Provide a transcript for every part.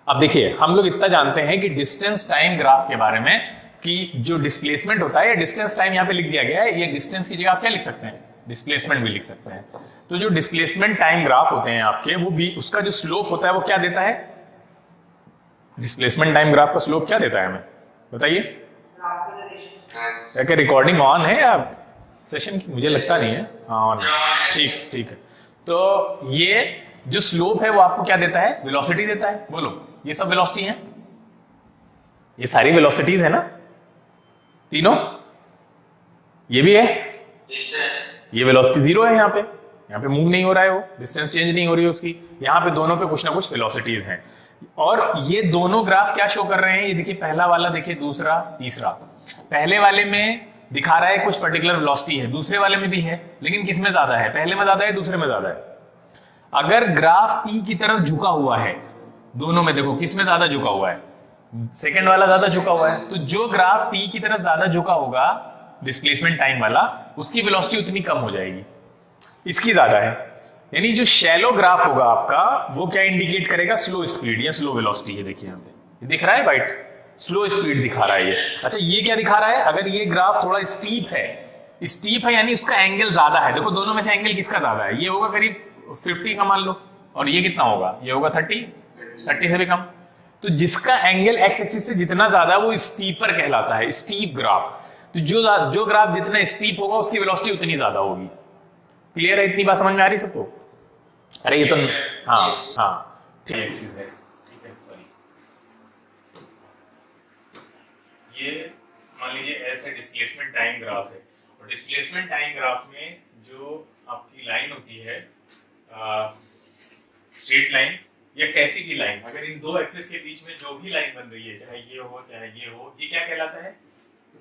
अब देखिए हम लोग इतना जानते हैं कि डिस्टेंस टाइम ग्राफ के बारे में कि जो डिस्प्लेसमेंट होता है, या डिस्टेंस टाइम यहाँ पे लिख दिया गया है, ये डिस्टेंस की जगह आप क्या लिख सकते हैं, डिस्प्लेसमेंट भी लिख सकते हैं। तो जो डिस्प्लेसमेंट टाइम ग्राफ होते हैं आपके, वो भी उसका जो स्लोप होता है वो क्या देता है, डिस्प्लेसमेंट टाइम ग्राफ का स्लोप क्या देता है हमें बताइए। क्या रिकॉर्डिंग ऑन है या सेशन की, मुझे लगता नहीं है, हाँ ऑन है, ठीक ठीक है। तो ये जो स्लोप है वो आपको क्या देता है, वेलोसिटी देता है। बोलो ये सब वेलोसिटी है, ये सारी वेलोसिटीज है ना तीनों, ये भी है, ये वेलोसिटी जीरो है, यहाँ पे मूव नहीं हो रहा है, वो डिस्टेंस चेंज नहीं हो रही है उसकी, यहाँ पे दोनों पे कुछ ना कुछ वेलोसिटीज हैं। और ये दोनों ग्राफ क्या शो कर रहे हैं, ये देखिए पहला वाला देखिए, दूसरा तीसरा। पहले वाले में दिखा रहा है कुछ पर्टिकुलर वेलोसिटी है, दूसरे वाले में भी है, लेकिन किस में ज्यादा है, पहले में ज्यादा है दूसरे में ज्यादा है। अगर ग्राफ टी की तरफ झुका हुआ है, दोनों में देखो किस में ज्यादा झुका हुआ है, सेकेंड वाला ज्यादा झुका हुआ है। तो जो ग्राफ टी की तरफ ज्यादा झुका होगा डिस्प्लेसमेंट टाइम वाला, उसकी वेलोसिटी उतनी कम हो जाएगी, इसकी ज्यादा है। यानी जो शैलो ग्राफ होगा आपका वो क्या इंडिकेट करेगा, स्लो स्पीड या स्लो वेलोसिटी। ये देखिए यहाँ पे ये दिख रहा है वाइट, स्लो स्पीड दिखा रहा है ये। अच्छा ये क्या दिखा रहा है, अगर ये ग्राफ थोड़ा स्टीप है यानी उसका एंगल ज्यादा है। देखो दोनों में से एंगल किसका ज्यादा है, ये होगा करीब 50 का मान लो, और ये कितना होगा, ये होगा 30 से भी कम। तो जिसका एंगल एक्स एक्सिस से जितना ज्यादा है वो स्टीपर कहलाता है, स्टीप ग्राफ। तो जो ग्राफ जितना स्टीप होगा उसकी वेलोसिटी उतनी ज्यादा होगी। क्लियर है, इतनी बात समझ में आ रही सबको। अरे ये तो हाँ हाँ ठीक है, सॉरी। ये मान लीजिए ऐसे डिस्प्लेसमेंट टाइम ग्राफ है, और डिस्प्लेसमेंट टाइम ग्राफ में जो आपकी लाइन होती है स्ट्रेट लाइन या कैसी भी लाइन, अगर इन दो एक्सिस के बीच में जो भी लाइन बन रही है, चाहे ये हो चाहे ये हो, ये क्या कहलाता है,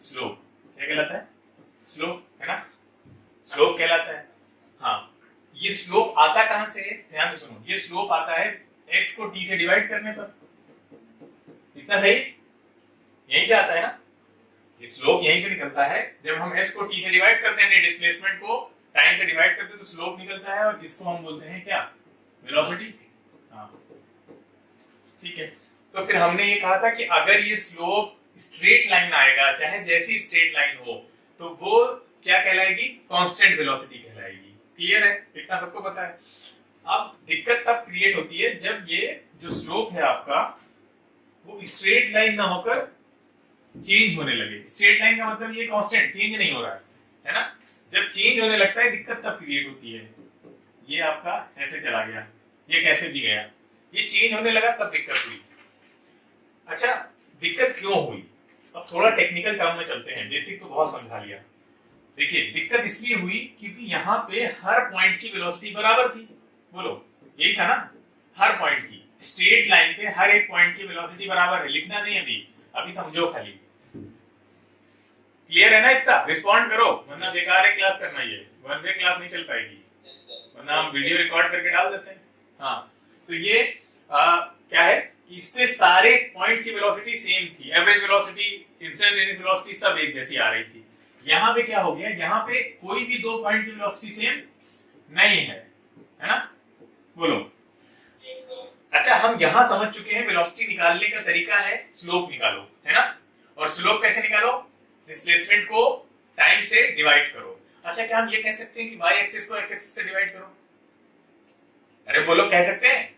स्लोप। क्या कहलाता है, स्लोप, है ना, स्लोप कहलाता है। हाँ, ये स्लोप आता कहां से है, ध्यान से सुनो, ये स्लोप आता है x को t से डिवाइड करने पर, इतना सही, यहीं से आता है ना, ये स्लोप यहीं से निकलता है। जब हम s को t से डिवाइड करते हैं, डिस्प्लेसमेंट को टाइम पे डिवाइड करते हैं, तो स्लोप निकलता है, और इसको हम बोलते हैं क्या, वेलोसिटी। हाँ ठीक है। तो फिर हमने ये कहा था कि अगर ये स्लोप स्ट्रेट लाइन आएगा, चाहे जैसी स्ट्रेट लाइन हो, तो वो क्या कहलाएगी, कांस्टेंट वेलोसिटी कहलाएगी। क्लियर है, इतना सबको पता है। अब दिक्कत तब क्रिएट होती है जब ये जो स्लोप है आपका वो स्ट्रेट लाइन ना होकर चेंज होने लगे। स्ट्रेट लाइन का मतलब ये कांस्टेंट, चेंज नहीं हो रहा है ना। जब चेंज होने लगता है दिक्कत तब क्रिएट होती है। ये आपका ऐसे चला गया, ये कैसे भी गया, ये चेंज होने लगा तब दिक्कत हुई। अच्छा दिक्कत क्यों हुई, अब थोड़ा टेक्निकल टर्म में चलते हैं, बेसिक तो बहुत समझा लिया। देखिए दिक्कत इसलिए हुई क्योंकि यहाँ पे हर पॉइंट की वेलोसिटी बराबर थी। बोलो यही था ना, हर पॉइंट की, स्ट्रेट लाइन पे हर एक पॉइंट की वेलोसिटी बराबर है। लिखना नहीं अभी समझो खाली। क्लियर है ना, इतना रिस्पॉन्ड करो, वरना बेकार है क्लास करना, ये वन वे क्लास नहीं चल पाएगी, वरना हम वीडियो रिकॉर्ड करके डाल देते हैं। हाँ तो ये क्या है कि इस पे सारे पॉइंट्स की वेलोसिटी सेम थी, एवरेज वेलोसिटी, इंस्टेंटेनियस वेलोसिटी सब एक जैसी आ रही थी। यहाँ पे क्या हो गया, यहाँ पे कोई भी दो पॉइंट की वेलोसिटी सेम नहीं है ना। बोलो अच्छा, हम यहां समझ चुके हैं वेलोसिटी निकालने का तरीका है स्लोप निकालो, है ना। और स्लोप कैसे निकालो, डिस्प्लेसमेंट को टाइम से डिवाइड करो। अच्छा क्या हम ये कह सकते हैं कि y एक्सिस को x एक्सिस से डिवाइड करो, अरे बोलो कह सकते हैं,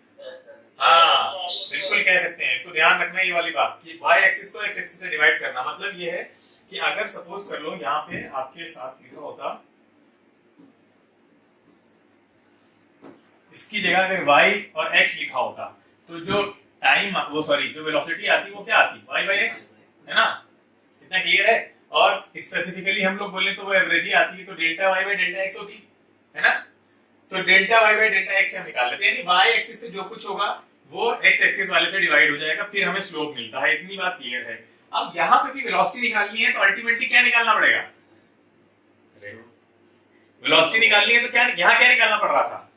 हाँ बिल्कुल कह सकते हैं। इसको ध्यान रखना ये वाली बात कि y एक्सिस को x एक्सिस से डिवाइड करना मतलब ये है कि अगर सपोज कर लो यहाँ पे आपके साथ लिखा होता, इसकी जगह अगर y और x लिखा होता, तो जो टाइम वो सॉरी जो वेलोसिटी आती वो क्या आती, y बाई x, है ना। इतना क्लियर है। और स्पेसिफिकली हम लोग बोले तो वो एवरेज ही आती है, तो delta y by delta x होती है ना। तो delta y by delta x से हम निकाल लेते हैं, यानी y एक्सिस से जो कुछ होगा वो x एक्सिस वाले से डिवाइड हो जाएगा, फिर हमें स्लोप मिलता है। इतनी बात क्लियर है। अब यहाँ पे भी वेलोसिटी निकालनी है तो अल्टीमेटली क्या निकालना पड़ेगा, वेलोसिटी निकालनी है तो क्या यहाँ क्या निकालना पड़ रहा था,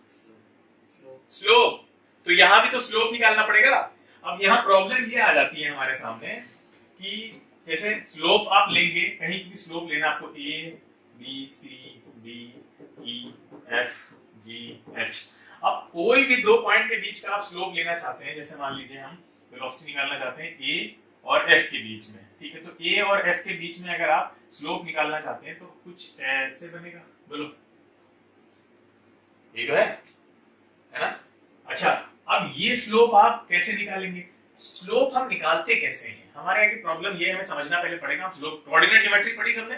स्लोप। तो यहाँ भी तो स्लोप निकालना पड़ेगा। अब यहाँ प्रॉब्लम ये आ जाती है हमारे सामने कि जैसे स्लोप आप लेंगे, कहीं भी स्लोप लेना आपको a b c d e f g h। अब कोई भी दो पॉइंट के बीच का आप स्लोप लेना चाहते हैं, जैसे मान लीजिए हम वेलोसिटी निकालना चाहते हैं ए और एफ के बीच में, ठीक है। तो ए और एफ के बीच में अगर आप स्लोप निकालना चाहते हैं तो कुछ ऐसे बनेगा, बोलो ये तो है ना। अच्छा, अब ये स्लोप आप कैसे निकालेंगे? स्लोप हम निकालते कैसे हैं? हमारे आगे प्रॉब्लम ये हमें समझना पहले पड़ेगा। हम स्लोप कोऑर्डिनेट ज्योमेट्री पढ़ी सबने?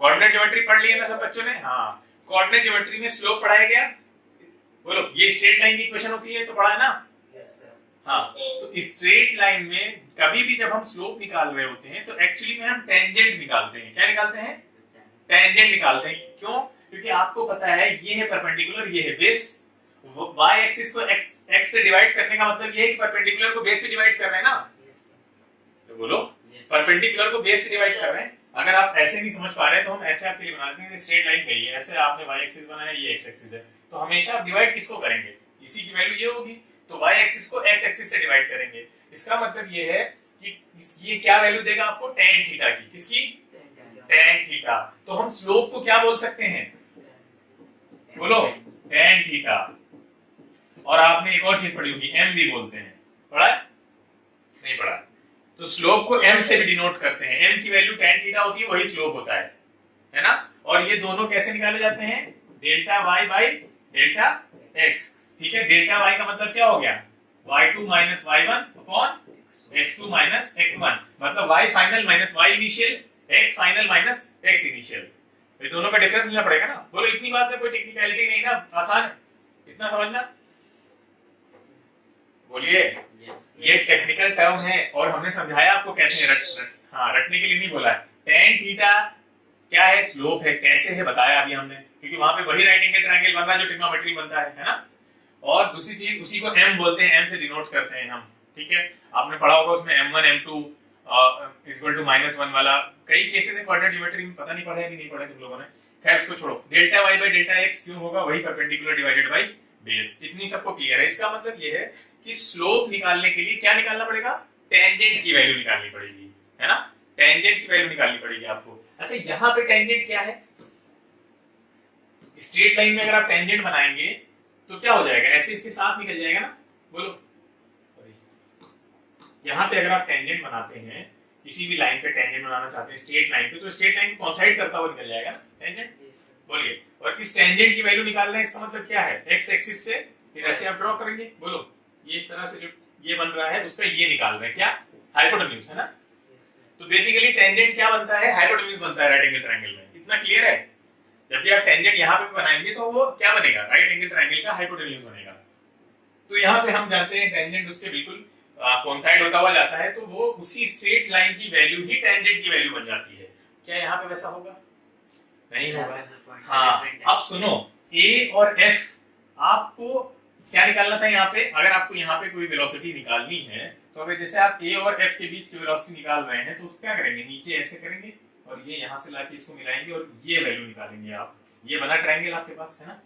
कोऑर्डिनेट ज्योमेट्री पढ़ ली है ना सब बच्चों ने? हाँ, कोऑर्डिनेट ज्योमेट्री में स्लोप पढ़ाया गया, बोलो ये स्ट्रेट लाइन की इक्वेशन होती है तो पढ़ा है ना? हाँ, तो स्ट्रेट लाइन में कभी भी जब हम स्लोप निकाल रहे होते हैं तो एक्चुअली में हम टेंजेंट निकालते हैं। क्या निकालते हैं? टेंजेंट निकालते हैं। क्यों? क्योंकि आपको पता है ये है परपेंडिकुलर, ये है बेस। वाई एक्सिस को एक्स से डिवाइड करने का मतलब ये है कि परपेंडिकुलर को बेस से डिवाइड कर रहे हैं ना। तो बोलो परपेंडिकुलर को बेस से डिवाइड कर रहे हैं। अगर आप ऐसे नहीं समझ पा रहे हैं तो हम ऐसे आपके लिए बनाते हैं, स्ट्रेट लाइन पे ही है, ऐसे आपने वाई एक्सिस बनाया, ये एक्स एक्सिस है, तो हमेशा आप डिवाइड किसको करेंगे? इसी की वैल्यू ये होगी, तो वाई एक्सिस को एक्स एक्सिस से डिवाइड करेंगे। इसका मतलब ये है कि ये क्या वैल्यू देगा आपको? टेन थीटा की। किसकी? Tan theta. तो हम स्लोप को क्या बोल सकते हैं? बोलो टेन थीटा। और आपने एक और चीज पढ़ी होगी, एम भी बोलते हैं, पढ़ा है? नहीं पढ़ा? तो स्लोप को एम से भी डिनोट करते हैं। एम की वैल्यू टेन थीटा होती है, वही स्लोप होता है ना। और ये दोनों कैसे निकाले जाते हैं? Delta y by delta x, ठीक है। डेल्टा वाई का मतलब क्या हो गया? y2 minus y1 upon x2 minus x1, मतलब y final minus y initial, x final minus x initial. ये दोनों का डिफरेंस लेना पड़ेगा ना। बोलो इतनी बात में कोई टेक्निकलिटी नहीं ना, आसान है इतना समझना। बोलिए ये टेक्निकल टर्म है और हमने समझाया आपको कैसे रटने के लिए नहीं बोला है। टेन थीटा क्या है? स्लोप है। कैसे है बताया अभी हमने, क्योंकि वहां पे वही राइट एंगल ट्रायंगल बन रहा है जो ट्रिग्नोमेट्री बनता है ना। और दूसरी चीज, उसी को m बोलते हैं, m से डिनोट करते हैं हम, ठीक है। आपने पढ़ा होगा उसमें m1 m2 इक्वल टू -1 वाला कई केसेस है कोऑर्डिनेट ज्योमेट्री में, पता नहीं पढ़ा है कि नहीं पढ़ा तुम लोगों ने। खैर उसको छोड़ो। Delta y by delta x क्यों होगा? वही परपेंडिकुलर डिवाइडेड बाई बेस। इतनी सबको क्लियर है। इसका मतलब ये है कि स्लोप निकालने के लिए क्या निकालना पड़ेगा? टेंजेंट की वैल्यू निकालनी पड़ेगी, है ना। टेंजेंट की वैल्यू निकालनी पड़ेगी आपको। अच्छा, यहाँ पे टेंजेंट क्या है? स्ट्रेट लाइन में अगर आप टेंजेंट बनाएंगे तो क्या हो जाएगा? ऐसे इसके साथ निकल जाएगा ना। बोलो यहाँ पे अगर आप टेंजेंट बनाते हैं, किसी भी लाइन पे टेंजेंट बनाना चाहते हैं स्ट्रेट लाइन पे, तो स्ट्रेट लाइन को कोइंसाइड करता हुआ निकल जाएगा ना टेंजेंट। बोलिए, और इस टेंजेंट की वैल्यू निकालना है, इसका मतलब क्या है? एक्स एक्सिस से फिर ऐसे आप ड्रॉ करेंगे। बोलो ये इस तरह से जो ये बन रहा है उसका ये निकाल रहे हैं, क्या? हाइपोटेन्यूज, है ना। तो बेसिकली टेंजेंट क्या बनता है? हाइपोटेन्यूज बनता है राइट एंगल ट्रायंगल में। इतना क्लियर है? जब भी आप टेंजेंट यहाँ पे बनाएंगे तो वो क्या बनेगा? राइट एंगल ट्रायंगल का हाइपोटेन्यूज बनेगा। तो यहाँ पे हम जानते हैं टेंजेंट उसके बिल्कुल कोइंसाइड होता हुआ जाता है, तो वो उसी स्ट्रेट लाइन की वैल्यू ही टेंजेंट की वैल्यू बन जाती है। क्या यहाँ पे वैसा होगा? नहीं होगा। हाँ, अब सुनो, ए और एफ आपको क्या निकालना था यहाँ पे? अगर आपको यहाँ पे कोई वेलोसिटी निकालनी है तो अगर जैसे आप ए और एफ के बीच की वेलोसिटी निकाल रहे हैं तो उसको क्या करेंगे? नीचे ऐसे करेंगे और ये यहाँ से लाके इसको मिलाएंगे और ये वैल्यू निकालेंगे आप। ये बना ट्रायंगल आपके पास, है ना।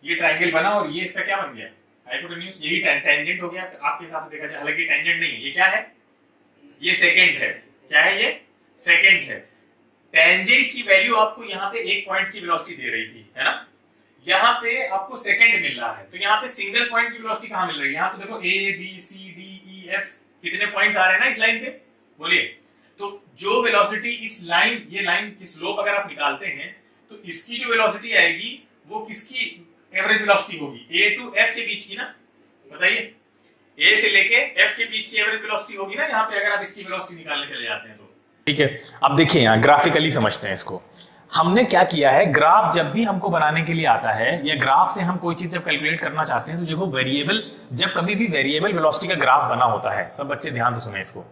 ये ट्रायंगल बना और ये इसका क्या बन गया? हाइपोटेन्यूज। यही टेंजेंट हो गया आपके हिसाब से देखा जाए, हालांकि टेंजेंट नहीं है। ये क्या है? ये सेकेंड है। क्या है ये? सेकेंड है। टेंजेंट की वैल्यू आपको यहाँ पे एक पॉइंट की वेलोसिटी दे रही थी, है ना। यहाँ पे आपको सेकेंड मिल रहा है, तो यहाँ पे सिंगल पॉइंट की वेलोसिटी कहाँ मिल रही है? यहाँ तो देखो A B C D E F कितने पॉइंट्स आ रहे हैं ना इस लाइन पे। बोलिए, तो जो वेलोसिटी इस लाइन, ये लाइन की स्लोप अगर आप निकालते हैं तो इसकी जो वेलोसिटी आएगी वो किसकी एवरेज वेलोसिटी होगी? ए टू एफ के बीच की ना। बताइए, ए से लेके एफ के बीच की एवरेज वेलोसिटी होगी ना यहाँ पे, अगर आप इसकी वेलोसिटी निकालने चले जाते हैं तो। ठीक है, अब देखिए यहाँ ग्राफिकली समझते हैं इसको। हमने क्या किया है, ग्राफ जब भी हमको बनाने के लिए आता है या ग्राफ से हम कोई चीज जब कैलकुलेट करना चाहते हैं तो देखो वेरिएबल, जब कभी भी वेरिएबल वेलोसिटी का ग्राफ बना होता है, सब बच्चे ध्यान से सुने इसको,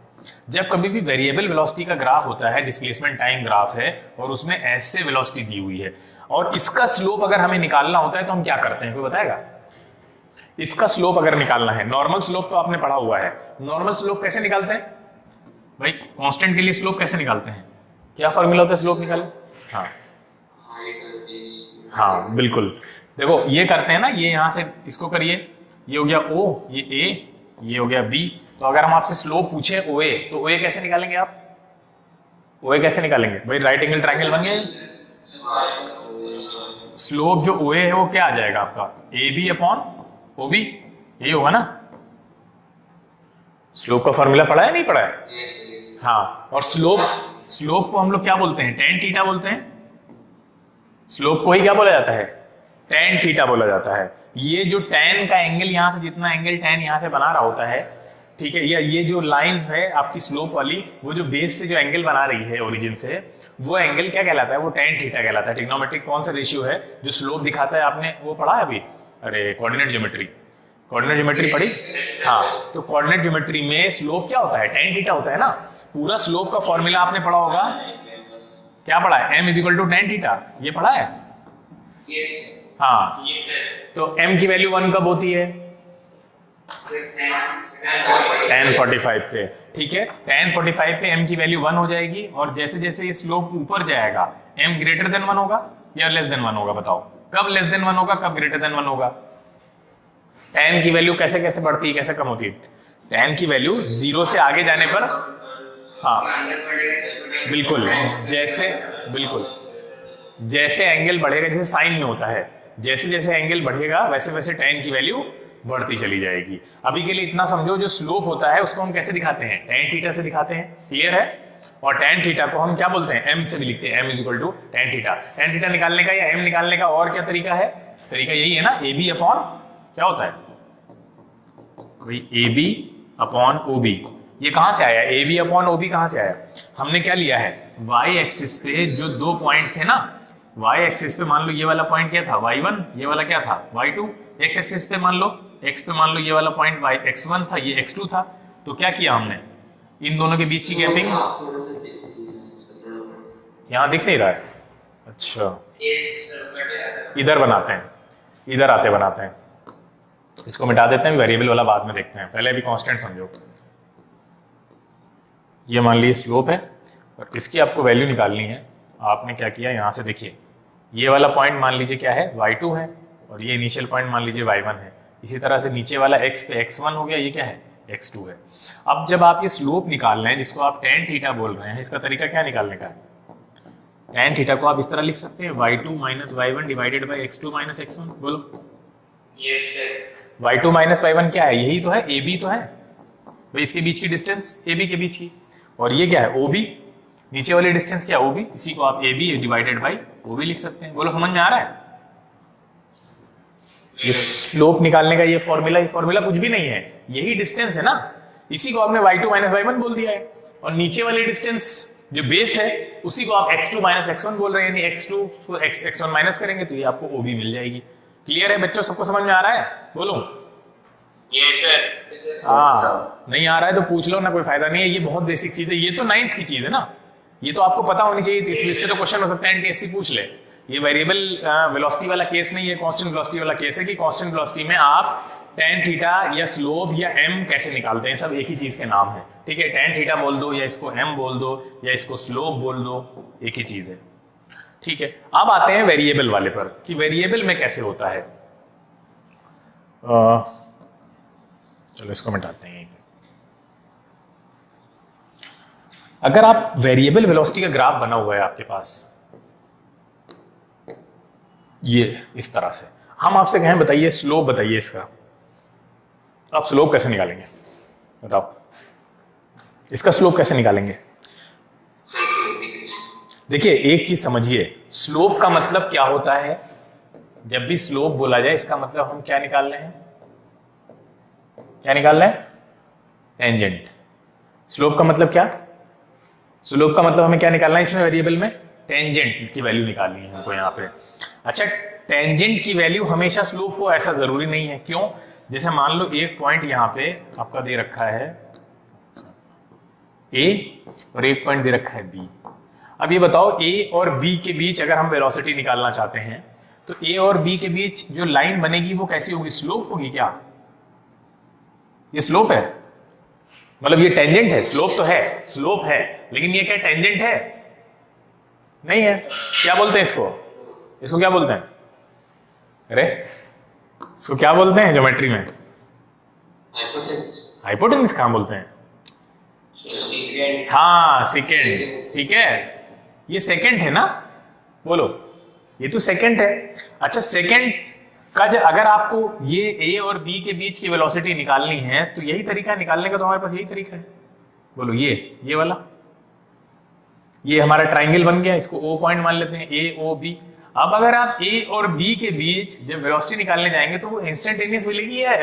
जब कभी भी वेरिएबल वेलोसिटी का ग्राफ होता है, डिस्प्लेसमेंट टाइम ग्राफ है और उसमें ऐसे वेलोसिटी दी हुई है और इसका स्लोप अगर हमें निकालना होता है तो हम क्या करते हैं? कोई बताएगा? इसका स्लोप अगर निकालना है, नॉर्मल स्लोप तो आपने पढ़ा हुआ है, नॉर्मल स्लोप कैसे निकालते हैं भाई? कांस्टेंट के लिए स्लोप कैसे निकालते हैं? क्या फॉर्मूला होता है स्लोप निकालने? हाँ बिल्कुल, देखो ये करते हैं ना, ये यहां से इसको करिए, ये हो गया O, ये A, ये हो गया B। तो अगर हम आपसे स्लोप पूछे OA, तो OA कैसे निकालेंगे आप? OA कैसे निकालेंगे भाई? राइट एंगल ट्रायंगल बन गया। स्लोप जो OA है वो क्या आ जाएगा आपका? AB अपॉन OB, यही होगा ना। स्लोप का फॉर्मूला पढ़ा है नहीं पढ़ा है? yes. हाँ, और स्लोप को हम लोग क्या बोलते हैं? टेन थीटा बोलते हैं। स्लोप को ही क्या बोला जाता है? टेन थीटा बोला जाता है। ये जो टेन का एंगल यहां से, जितना एंगल टेन यहां से बना रहा होता है, ठीक है, या ये जो लाइन है आपकी स्लोप वाली, वो जो बेस से जो एंगल बना रही है ओरिजिन से, वो एंगल क्या कहलाता है? वो टेन थीटा कहलाता है। ट्रिग्नोमेट्रिक कौन सा रेशियो है जो स्लोप दिखाता है? आपने वो पढ़ा है अभी? अरे कोऑर्डिनेट ज्योमेट्री, कोऑर्डिनेट ज्योमेट्री पढ़ी? हाँ, तो कोऑर्डिनेट ज्योमेट्री में स्लोप क्या होता है? टेन थीटा होता है ना। पूरा स्लोप का फॉर्मूला आपने पढ़ा होगा, क्या पढ़ा है? m is equal to tan theta, ये पढ़ा है? Yes. हाँ, तो m की वैल्यू 1 कब होती है? tan 45 पे, ठीक है। tan 45 पे m की वैल्यू 1 हो जाएगी, और जैसे जैसे ये स्लोप ऊपर जाएगा m ग्रेटर देन 1 होगा या लेस देन 1 होगा? बताओ, कब लेस देन 1 होगा, कब ग्रेटर देन 1 होगा? tan की वैल्यू कैसे कैसे बढ़ती है, कैसे कम होती है? tan की वैल्यू 0 से आगे जाने पर, हाँ बिल्कुल, जैसे एंगल बढ़ेगा, जैसे साइन में होता है, जैसे जैसे एंगल बढ़ेगा वैसे वैसे tan की वैल्यू बढ़ती चली जाएगी। अभी के लिए इतना समझो, जो स्लोप होता है उसको हम कैसे दिखाते हैं? tan थीटा से दिखाते हैं, क्लियर है? और tan थीटा को हम क्या बोलते हैं? m से भी लिखते हैं, m is equal to tan theta. tan theta निकालने का या m निकालने का और क्या तरीका है? तरीका यही है ना, ab अपॉन क्या होता है भाई? ab upon ob। ये कहां से आया? ab अपॉन ob कहां से आया? हमने क्या लिया है? y एक्सिस पे जो दो पॉइंट थे ना, y एक्सिस पे मान लो ये वाला पॉइंट क्या था? y1, ये वाला क्या था? y2। x एक्सिस पे मान लो, x पे मान लो ये वाला पॉइंट x1 था, ये x2 था। तो क्या किया हमने? इन दोनों के बीच की गैपिंग, यहां दिख नहीं रहा है? अच्छा, इधर बनाते हैं, इधर आते बनाते हैं, इसको मिटा देते हैं, वेरिएबल वाला बाद में देखते हैं, पहले अभी कांस्टेंट समझो। ये मान लीजिए स्लोप है और इसकी आपको वैल्यू निकालनी है। आपने क्या किया, यहाँ से देखिए, ये वाला पॉइंट मान लीजिए क्या है? y2 है, और ये इनिशियल पॉइंट मान लीजिए y1 है। इसी तरह से नीचे वाला x पे x1 हो गया, ये क्या है? x2 है। अब जब आप ये स्लोप निकाल रहे हैं, जिसको आप tan थीटा बोल रहे हैं, इसका तरीका क्या निकालने का है? tan थीटा को आप इस तरह लिख सकते हैं, y2 minus y1 divided by x2 minus x1। बोलो, y2 माइनस y1 क्या है? यही तो है, ab तो है भाई, इसके बीच की डिस्टेंस ab के बीच की। और ये क्या है? OB, नीचे वाली डिस्टेंस क्या? OB, इसी को आप AB डिवाइडेड बाई OB लिख सकते हैं। बोलो, समझ में आ रहा है? ये स्लोप निकालने का ये फॉर्मूला कुछ भी नहीं है, यही डिस्टेंस है ना, इसी को आपने y2 माइनस y1 बोल दिया है, और नीचे वाली डिस्टेंस जो बेस है उसी को आप x2 माइनस x1 बोल रहे हैं, यानी x2 को x1 माइनस करेंगे तो ये आपको OB मिल जाएगी। क्लियर है बच्चों, सबको समझ में आ रहा है? बोलो हाँ, नहीं आ रहा है तो पूछ लो ना, कोई फायदा नहीं है, ये बहुत बेसिक चीज है, ये तो 9th की चीज है ना, ये तो आपको पता होनी चाहिए। इससे तो क्वेश्चन हो सकता है एनटीएससी पूछ ले। ये वेरिएबल वेलोसिटी वाला केस नहीं है, कांस्टेंट वेलोसिटी वाला केस है कि कांस्टेंट वेलोसिटी में आप tan थीटा या स्लोप या m कैसे निकालते हैं, सब एक ही चीज के नाम है, ठीक है। tan थीटा बोल दो या इसको m बोल दो या इसको स्लोप बोल दो, एक ही चीज है, ठीक है। अब आते हैं वेरिएबल वाले पर कि वेरिएबल में कैसे होता है। चलो इसको मिटाते हैं। अगर आप वेरिएबल वेलोसिटी का ग्राफ बना हुआ है आपके पास, ये इस तरह से, हम आपसे कहें बताइए स्लोप बताइए इसका, आप स्लोप कैसे निकालेंगे? बताओ, इसका स्लोप कैसे निकालेंगे? देखिए एक चीज समझिए, स्लोप का मतलब क्या होता है? जब भी स्लोप बोला जाए इसका मतलब हम क्या निकाल रहे हैं? क्या निकाल रहे हैं? टेंजेंट। स्लोप का मतलब क्या? स्लोप का मतलब हमें क्या निकालना है इसमें वेरिएबल में? टेंजेंट की वैल्यू निकालनी है हमको यहाँ पे। अच्छा, टेंजेंट की वैल्यू हमेशा स्लोप हो ऐसा जरूरी नहीं है। क्यों? जैसे मान लो एक पॉइंट यहाँ पे आपका दे रखा है A और एक पॉइंट दे रखा है B। अब ये बताओ A और B के बीच अगर हम वेलोसिटी निकालना चाहते हैं तो A और B के बीच जो लाइन बनेगी वो कैसी होगी? स्लोप होगी क्या? ये स्लोप है, मतलब ये टेंजेंट है। स्लोप तो है, स्लोप है, लेकिन ये क्या टेंजेंट है? नहीं है। क्या बोलते हैं इसको? इसको क्या बोलते हैं? अरे इसको क्या बोलते हैं ज्योमेट्री में? हाइपोटेन्यूज कहाँ बोलते हैं? हाँ, सेकेंड, ठीक है। ये सेकेंड है ना, बोलो, ये तो सेकेंड है। अच्छा, सेकेंड अगर आपको ये ए और बी के बीच की वेलोसिटी निकालनी है तो यही तरीका निकालने का, तो हमारे पास यही तरीका है। बोलो ये वाला, ये हमारा ट्राइंगल बन गया, इसको ओ पॉइंट मान लेते हैं, ए ओ बी। अब अगर आप ए और बी के बीच जब वेलोसिटी निकालने जाएंगे तो वो इंस्टेंटेनियस मिलेगी या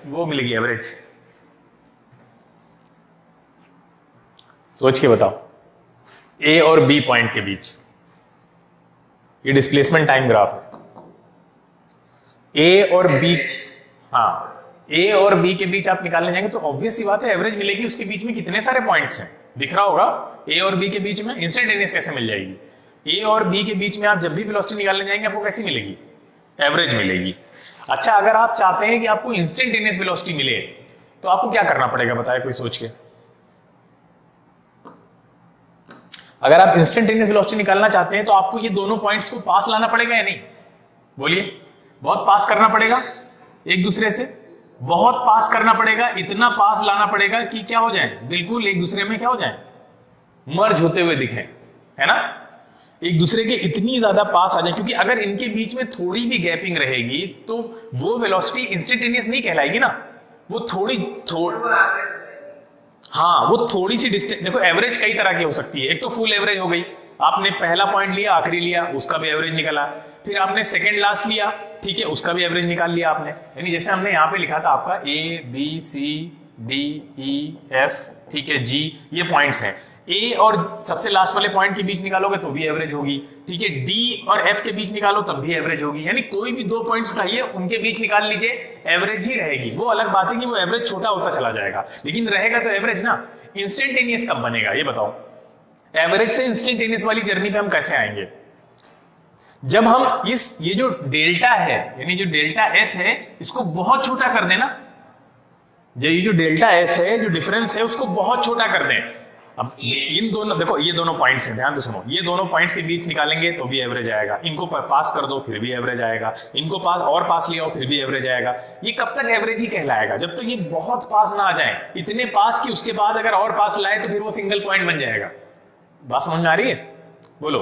वो मिलेगी एवरेज? सोच के बताओ। ए और बी पॉइंट के बीच ये डिस्प्लेसमेंट टाइम ग्राफ है। ए और बी, हाँ, ए और बी के बीच आप निकालने जाएंगे तो ऑब्वियस सी बात है एवरेज मिलेगी। उसके बीच में कितने सारे पॉइंट्स हैं, दिख रहा होगा। ए और बी के बीच में इंस्टेंटेनियस कैसे मिल जाएगी? ए और बी के बीच में आप जब भी वेलोसिटी निकालने जाएंगे आपको कैसी मिलेगी? एवरेज मिलेगी। अच्छा, अगर आप चाहते हैं कि आपको इंस्टेंटेनियस वेलोसिटी मिले तो आपको क्या करना पड़ेगा, बताए कोई सोच के? अगर आप इंस्टेंटेनियस वेलोसिटी निकालना चाहते हैं तो आपको ये दोनों पॉइंट्स को पास लाना पड़ेगा या नहीं? बोलिए। बहुत पास करना पड़ेगा एक दूसरे से, बहुत पास करना पड़ेगा, इतना पास लाना पड़ेगा कि क्या हो जाए, बिल्कुल एक दूसरे में क्या हो जाए, मर्ज होते हुए दिखे, है ना? एक दूसरे के इतनी ज्यादा पास आ जाए, क्योंकि अगर इनके बीच में थोड़ी भी गैपिंग रहेगी तो वो वेलोसिटी इंस्टेंटेनियस नहीं कहलाएगी ना, वो हाँ, वो थोड़ी सी डिस्टेंस। देखो एवरेज कई तरह की हो सकती है। एक तो फुल एवरेज हो गई, आपने पहला पॉइंट लिया, आखिरी लिया, उसका भी एवरेज निकाला। फिर आपने सेकंड लास्ट लिया, ठीक है, उसका भी एवरेज निकाल लिया आपने। यानी जैसे हमने यहाँ पे लिखा था आपका A B C D E F, ठीक है, जी, ये पॉइंट्स हैं। ए और सबसे लास्ट वाले पॉइंट के बीच निकालोगे तो भी एवरेज होगी, ठीक है। डी और एफ के बीच निकालो तब भी एवरेज होगी। यानी कोई भी दो पॉइंट्स उठाइए, उनके बीच निकाल लीजिए, एवरेज ही रहेगी। वो अलग बात है कि वो एवरेज छोटा होता चला जाएगा, लेकिन रहेगा तो एवरेज ना। इंस्टेंटेनियस कब बनेगा ये बताओ? एवरेज से इंस्टेंटेनियस वाली जर्नी पे हम कैसे आएंगे? जब हम ये जो डेल्टा है, यानी जो डेल्टा एस है, इसको बहुत छोटा कर देना। ये जो डेल्टा एस है, जो डिफरेंस है, उसको बहुत छोटा कर दें। अब इन दोनों, देखो ये दोनों पॉइंट्स हैं, ध्यान से सुनो, ये दोनों पॉइंट्स के बीच निकालेंगे तो भी एवरेज आएगा। इनको पास कर दो फिर भी एवरेज आएगा। इनको पास लिया हो फिर भी एवरेज आएगा। ये कब तक एवरेज ही कहलाएगा? जब तक ये बहुत पास ना आ जाए, इतने पास कि उसके बाद अगर और पास लाए तो फिर वो सिंगल पॉइंट बन जाएगा। बात समझ में आ रही है? बोलो।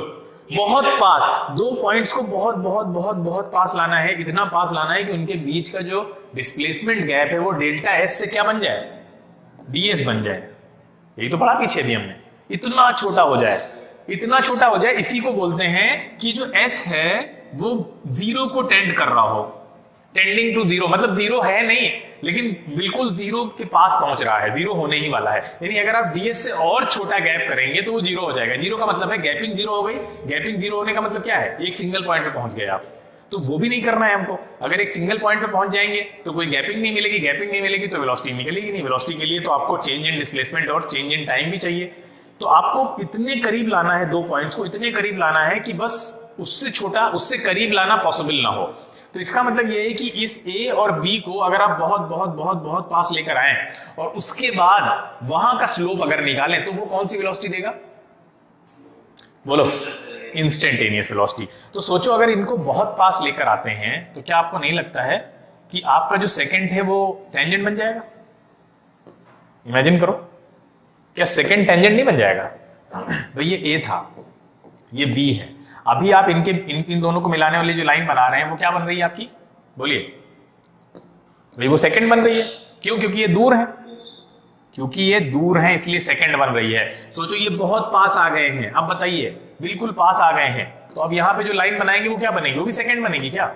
बहुत पास, दो पॉइंट्स को बहुत बहुत बहुत बहुत पास लाना है, इतना पास लाना है कि उनके बीच का जो डिस्प्लेसमेंट गैप है वो डेल्टा एस से क्या बन जाए? डीएस बन जाए। यही तो पढ़ा पीछे भी हमने, इतना छोटा हो जाए, इतना छोटा हो जाए। इसी को बोलते हैं कि जो एस है वो जीरो को टेंड कर रहा हो, टेंडिंग टू जीरो। मतलब जीरो है नहीं, लेकिन बिल्कुल जीरो के पास पहुंच रहा है, जीरो होने ही वाला है। यानी अगर आप डीएस से और छोटा गैप करेंगे तो वो जीरो हो जाएगा। जीरो का मतलब है गैपिंग जीरो हो गई। गैपिंग जीरो होने का मतलब क्या है? एक सिंगल पॉइंट पे पहुंच गए आप। तो वो भी नहीं करना है हमको। अगर एक सिंगल पॉइंट पे पहुंच जाएंगे तो कोई गैपिंग नहीं मिलेगी, गैपिंग नहीं मिलेगी तो वेलोसिटी निकलेगी नहीं। वेलोसिटी के लिए तो आपको चेंज इन डिस्प्लेसमेंट और चेंज इन टाइम भी चाहिए। तो आपको इतने करीब लाना है, दो पॉइंट्स को इतने करीब लाना है कि बस उससे छोटा, उससे करीब लाना पॉसिबल ना हो। तो इसका मतलब ये है कि इस ए और बी को अगर आप बहुत बहुत बहुत बहुत पास लेकर आए और उसके बाद वहां का स्लोप अगर निकालें तो वो कौन सी वेलोसिटी देगा? बोलो। Instantaneous velocity. तो सोचो अगर इनको बहुत पास लेकर आते हैं तो क्या आपको नहीं लगता है कि आपका जो सेकंड है वो टेंजेंट बन जाएगा? इमेजिन करो, क्या सेकंड टेंजेंट नहीं बन जाएगा? भाई ये ए था, ये बी है। अभी आप इन दोनों को मिलाने वाली जो लाइन बना रहे हैं वो क्या बन रही है आपकी? बोलिए। भाई वो सेकंड बन रही है। क्यों? क्योंकि ये दूर है, क्योंकि ये दूर है इसलिए सेकंड बन रही है। सोचो ये बहुत पास आ गए हैं, अब बताइए, बिल्कुल पास आ गए हैं, तो अब यहां पे जो लाइन बनाएंगे वो क्या बनेगी? वो भी सेकंड बनेगी क्या?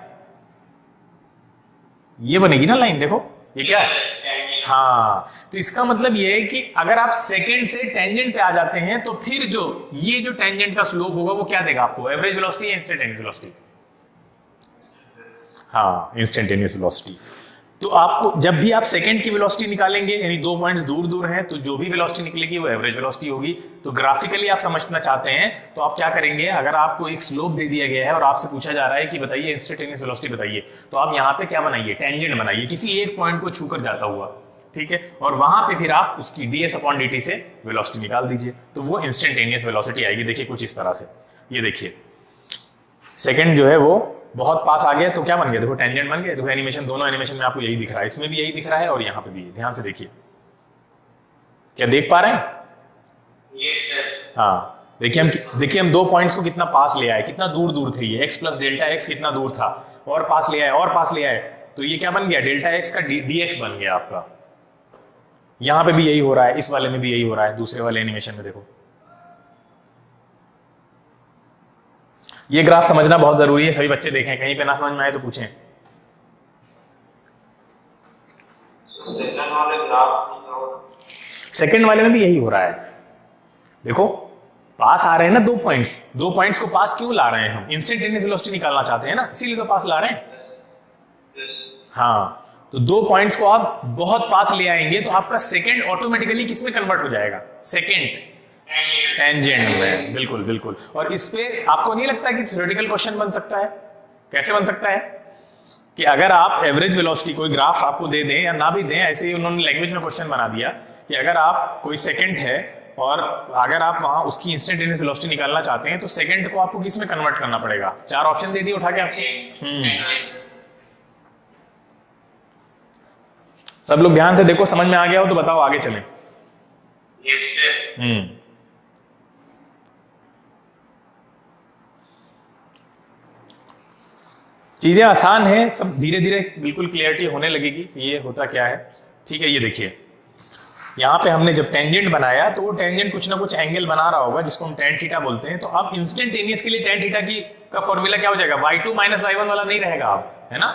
ये बनेगी ना लाइन, देखो ये क्या है? हाँ, तो इसका मतलब ये है कि अगर आप सेकंड से टेंजेंट पे आ जाते हैं तो फिर ये जो टेंजेंट का स्लोप होगा वो क्या देगा आपको? एवरेज वेलोसिटी या इंस्टेंटेनियस वेलोसिटी? हाँ, इंस्टेंटेनियस वेलोसिटी। तो आपको जब भी आप सेकंड की वेलोसिटी निकालेंगे, यानी दो पॉइंट्स दूर दूर हैं, तो जो भी वेलोसिटी निकलेगी वो एवरेज वेलोसिटी होगी। तो ग्राफिकली आप समझना चाहते हैं तो आप क्या करेंगे? अगर आपको एक स्लोप दे दिया गया है और आपसे पूछा जा रहा है कि बताइए इंस्टेंटेनियस वेलोसिटी बताइए, तो आप यहाँ पे क्या बनाइए? टेंजेंट बनाइए, किसी एक पॉइंट को छूकर जाता हुआ, ठीक है, और वहां पे फिर आप उसकी ds/dt से वेलोसिटी निकाल दीजिए, तो वो इंस्टेंटेनियस वेलोसिटी आएगी। देखिए कुछ इस तरह से, ये देखिए सेकंड जो है वो बहुत पास आ गया तो क्या बन गया? देखो टेंजेंट बन गया। देखो एनिमेशन, दोनों एनिमेशन में आपको यही दिख रहा है, इसमें भी यही दिख रहा है और यहाँ पे भी। ध्यान से देखिए, क्या देख पा रहे हैं? हाँ, देखिए हम 2 पॉइंट्स को कितना पास ले आए, कितना दूर दूर थे ये, x प्लस डेल्टा एक्स कितना दूर था, और पास ले आए और पास ले आए, तो ये क्या बन गया, डेल्टा एक्स का dx बन गया आपका। यहां पे भी यही हो रहा है, इस वाले में भी यही हो रहा है, दूसरे वाले एनिमेशन में देखो। ये ग्राफ समझना बहुत जरूरी है, सभी बच्चे देखें, कहीं पे ना समझ में आए तो पूछें। सेकंड वाले में भी यही हो रहा है, देखो पास आ रहे हैं ना 2 पॉइंट्स, 2 पॉइंट्स को पास क्यों ला रहे हैं हम, इंस्टेंटेनियस वेलोसिटी निकालना चाहते हैं ना, इसीलिए तो पास ला रहे हैं। हाँ, तो 2 पॉइंट्स को आप बहुत पास ले आएंगे तो आपका सेकंड ऑटोमेटिकली किस में कन्वर्ट हो जाएगा, सेकंड टेंजेंट में, बिल्कुल बिल्कुल। और इस पे आपको नहीं लगता कि थ्योरेटिकल क्वेश्चन बन सकता है? कैसे बन सकता है कि अगर आप एवरेज वेलोसिटी कोई ग्राफ आपको दे दें या ना भी दें, ऐसे ही उन्होंने लैंग्वेज में क्वेश्चन बना दिया कि अगर आप कोई सेकंड है और अगर आप वहां उसकी इंस्टेंटेनियस वेलोसिटी निकालना चाहते हैं तो सेकंड को आपको किस में कन्वर्ट करना पड़ेगा, 4 ऑप्शन दे दिए उठा के आपको। सब लोग ध्यान से देखो, समझ में आ गया हो तो बताओ आगे चलें। चीजें आसान है, सब धीरे धीरे बिल्कुल क्लियरिटी होने लगेगी कि ये होता क्या है। ठीक है, ये देखिए यहाँ पे हमने जब टेंजेंट बनाया तो वो टेंजेंट कुछ ना कुछ एंगल बना रहा होगा जिसको हम टेन थीटा बोलते हैं। तो अब इंस्टेंटेनियस के लिए टेन थीटा की का फॉर्मूला क्या हो जाएगा, y2 माइनस y1 वाला नहीं रहेगा अब, है ना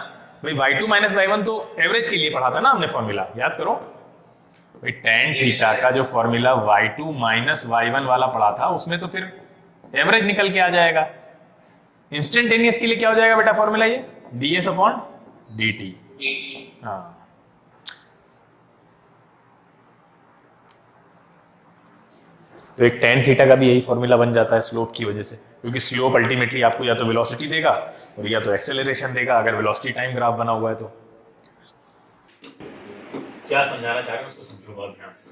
भाई। y2 माइनस y1 तो एवरेज के लिए पढ़ा था ना हमने फॉर्मूला, याद करो भाई। टेन थीटा का जो फॉर्मूला y2 माइनस y1 वाला पढ़ा था उसमें तो फिर एवरेज निकल के आ जाएगा। इंस्टेंटेनियस के लिए क्या हो जाएगा बेटा फॉर्मूला, ये ds अपॉन dt। हाँ, तो एक टेन थीटा का भी यही फॉर्मूला बन जाता है स्लोप की वजह से, क्योंकि स्लोप अल्टीमेटली आपको या तो वेलोसिटी देगा और या तो एक्सेलरेशन देगा, अगर वेलोसिटी टाइम ग्राफ बना हुआ है तो। क्या समझाना चाह रहे हैं उसको समझो बहुत ध्यान से।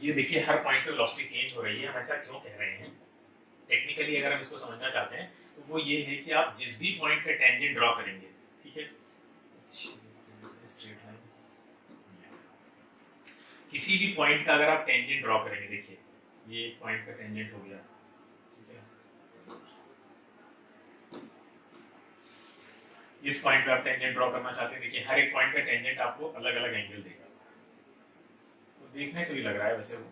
ये देखिए हर पॉइंट पे वेलोसिटी चेंज हो रही है, हम ऐसा क्यों कह रहे हैं टेक्निकली अगर हम इसको समझना चाहते हैं तो वो ये है कि आप जिस भी पॉइंट पे टेंजेंट ड्रॉ करेंगे, ठीक है, स्ट्रेट लाइन किसी भी पॉइंट का अगर आप टेंजेंट ड्रॉ करेंगे, देखिए ये एक पॉइंट का टेंजेंट हो गया, ठीक है, इस पॉइंट पे आप टेंजेंट ड्रॉ करना चाहते हैं, देखिए हर एक पॉइंट का टेंजेंट आपको अलग अलग एंगल देगा, तो देखने से भी लग रहा है वैसे वो।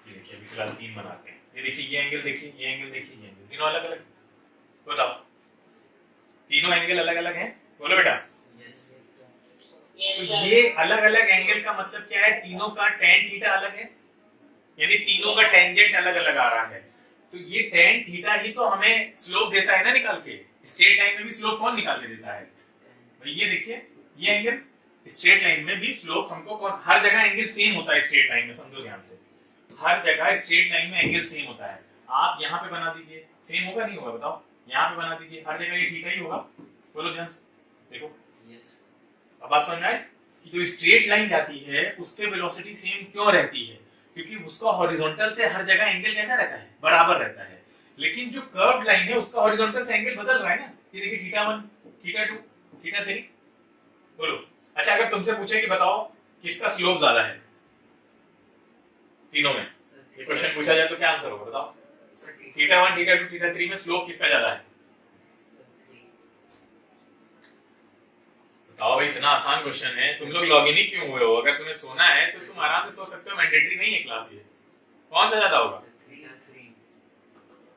ये देखिए अभी फिलहाल 3 बनाते हैं, ये देखिए ये एंगल देखिए, ये एंगल देखिए, ये एंगल, तीनों अलग अलग, बताओ तीनों एंगल अलग अलग हैं, बोलो बेटा। तो ये अलग अलग एंगल का मतलब क्या है, तीनों का टेन थीटा अलग है, यानी तीनों का टेंजेंट अलग अलग आ रहा है। तो ये टेन थीटा ही तो हमें स्लोप देता है ना निकाल के। स्ट्रेट लाइन में भी स्लोप कौन निकाल के देता है, तो ये देखिए ये एंगल, स्ट्रेट लाइन में भी स्लोप हमको कौन, हर जगह एंगल सेम होता है स्ट्रेट लाइन में, समझो ध्यान से, हर जगह स्ट्रेट लाइन में एंगल सेम होता है। आप यहाँ पे बना दीजिए, सेम होगा नहीं होगा बताओ, यहाँ पे बना दीजिए, हर जगह ये थीटा ही होगा, बोलो ध्यान से देखो। अब बात समझ में आए कि जो स्ट्रेट लाइन जाती है उस पे वेलोसिटी सेम क्यों रहती है, क्योंकि उसका हॉरिजॉन्टल से हर जगह एंगल कैसा रहता है, बराबर रहता है। लेकिन जो कर्व्ड लाइन है उसका हॉरिजॉन्टल से एंगल बदल रहा है ना, ये देखिए थीटा 1 थीटा 2 थीटा 3, बोलो। अच्छा अगर तुमसे पूछे कि बताओ किसका स्लोप ज्यादा है तीनों में, ये क्वेश्चन पूछा जाए तो क्या आंसर होगा बताओ, थीटा 1 थीटा 2 थीटा 3 में स्लोप किसका ज्यादा है, बताओ भाई। इतना आसान क्वेश्चन है, तुम लोग लॉग इन ही क्यों हुए हो, अगर तुम्हें सोना है तो तुम आराम से सो सकते हो, मैंडेटरी नहीं है क्लास, ये कौन सा ज्यादा होगा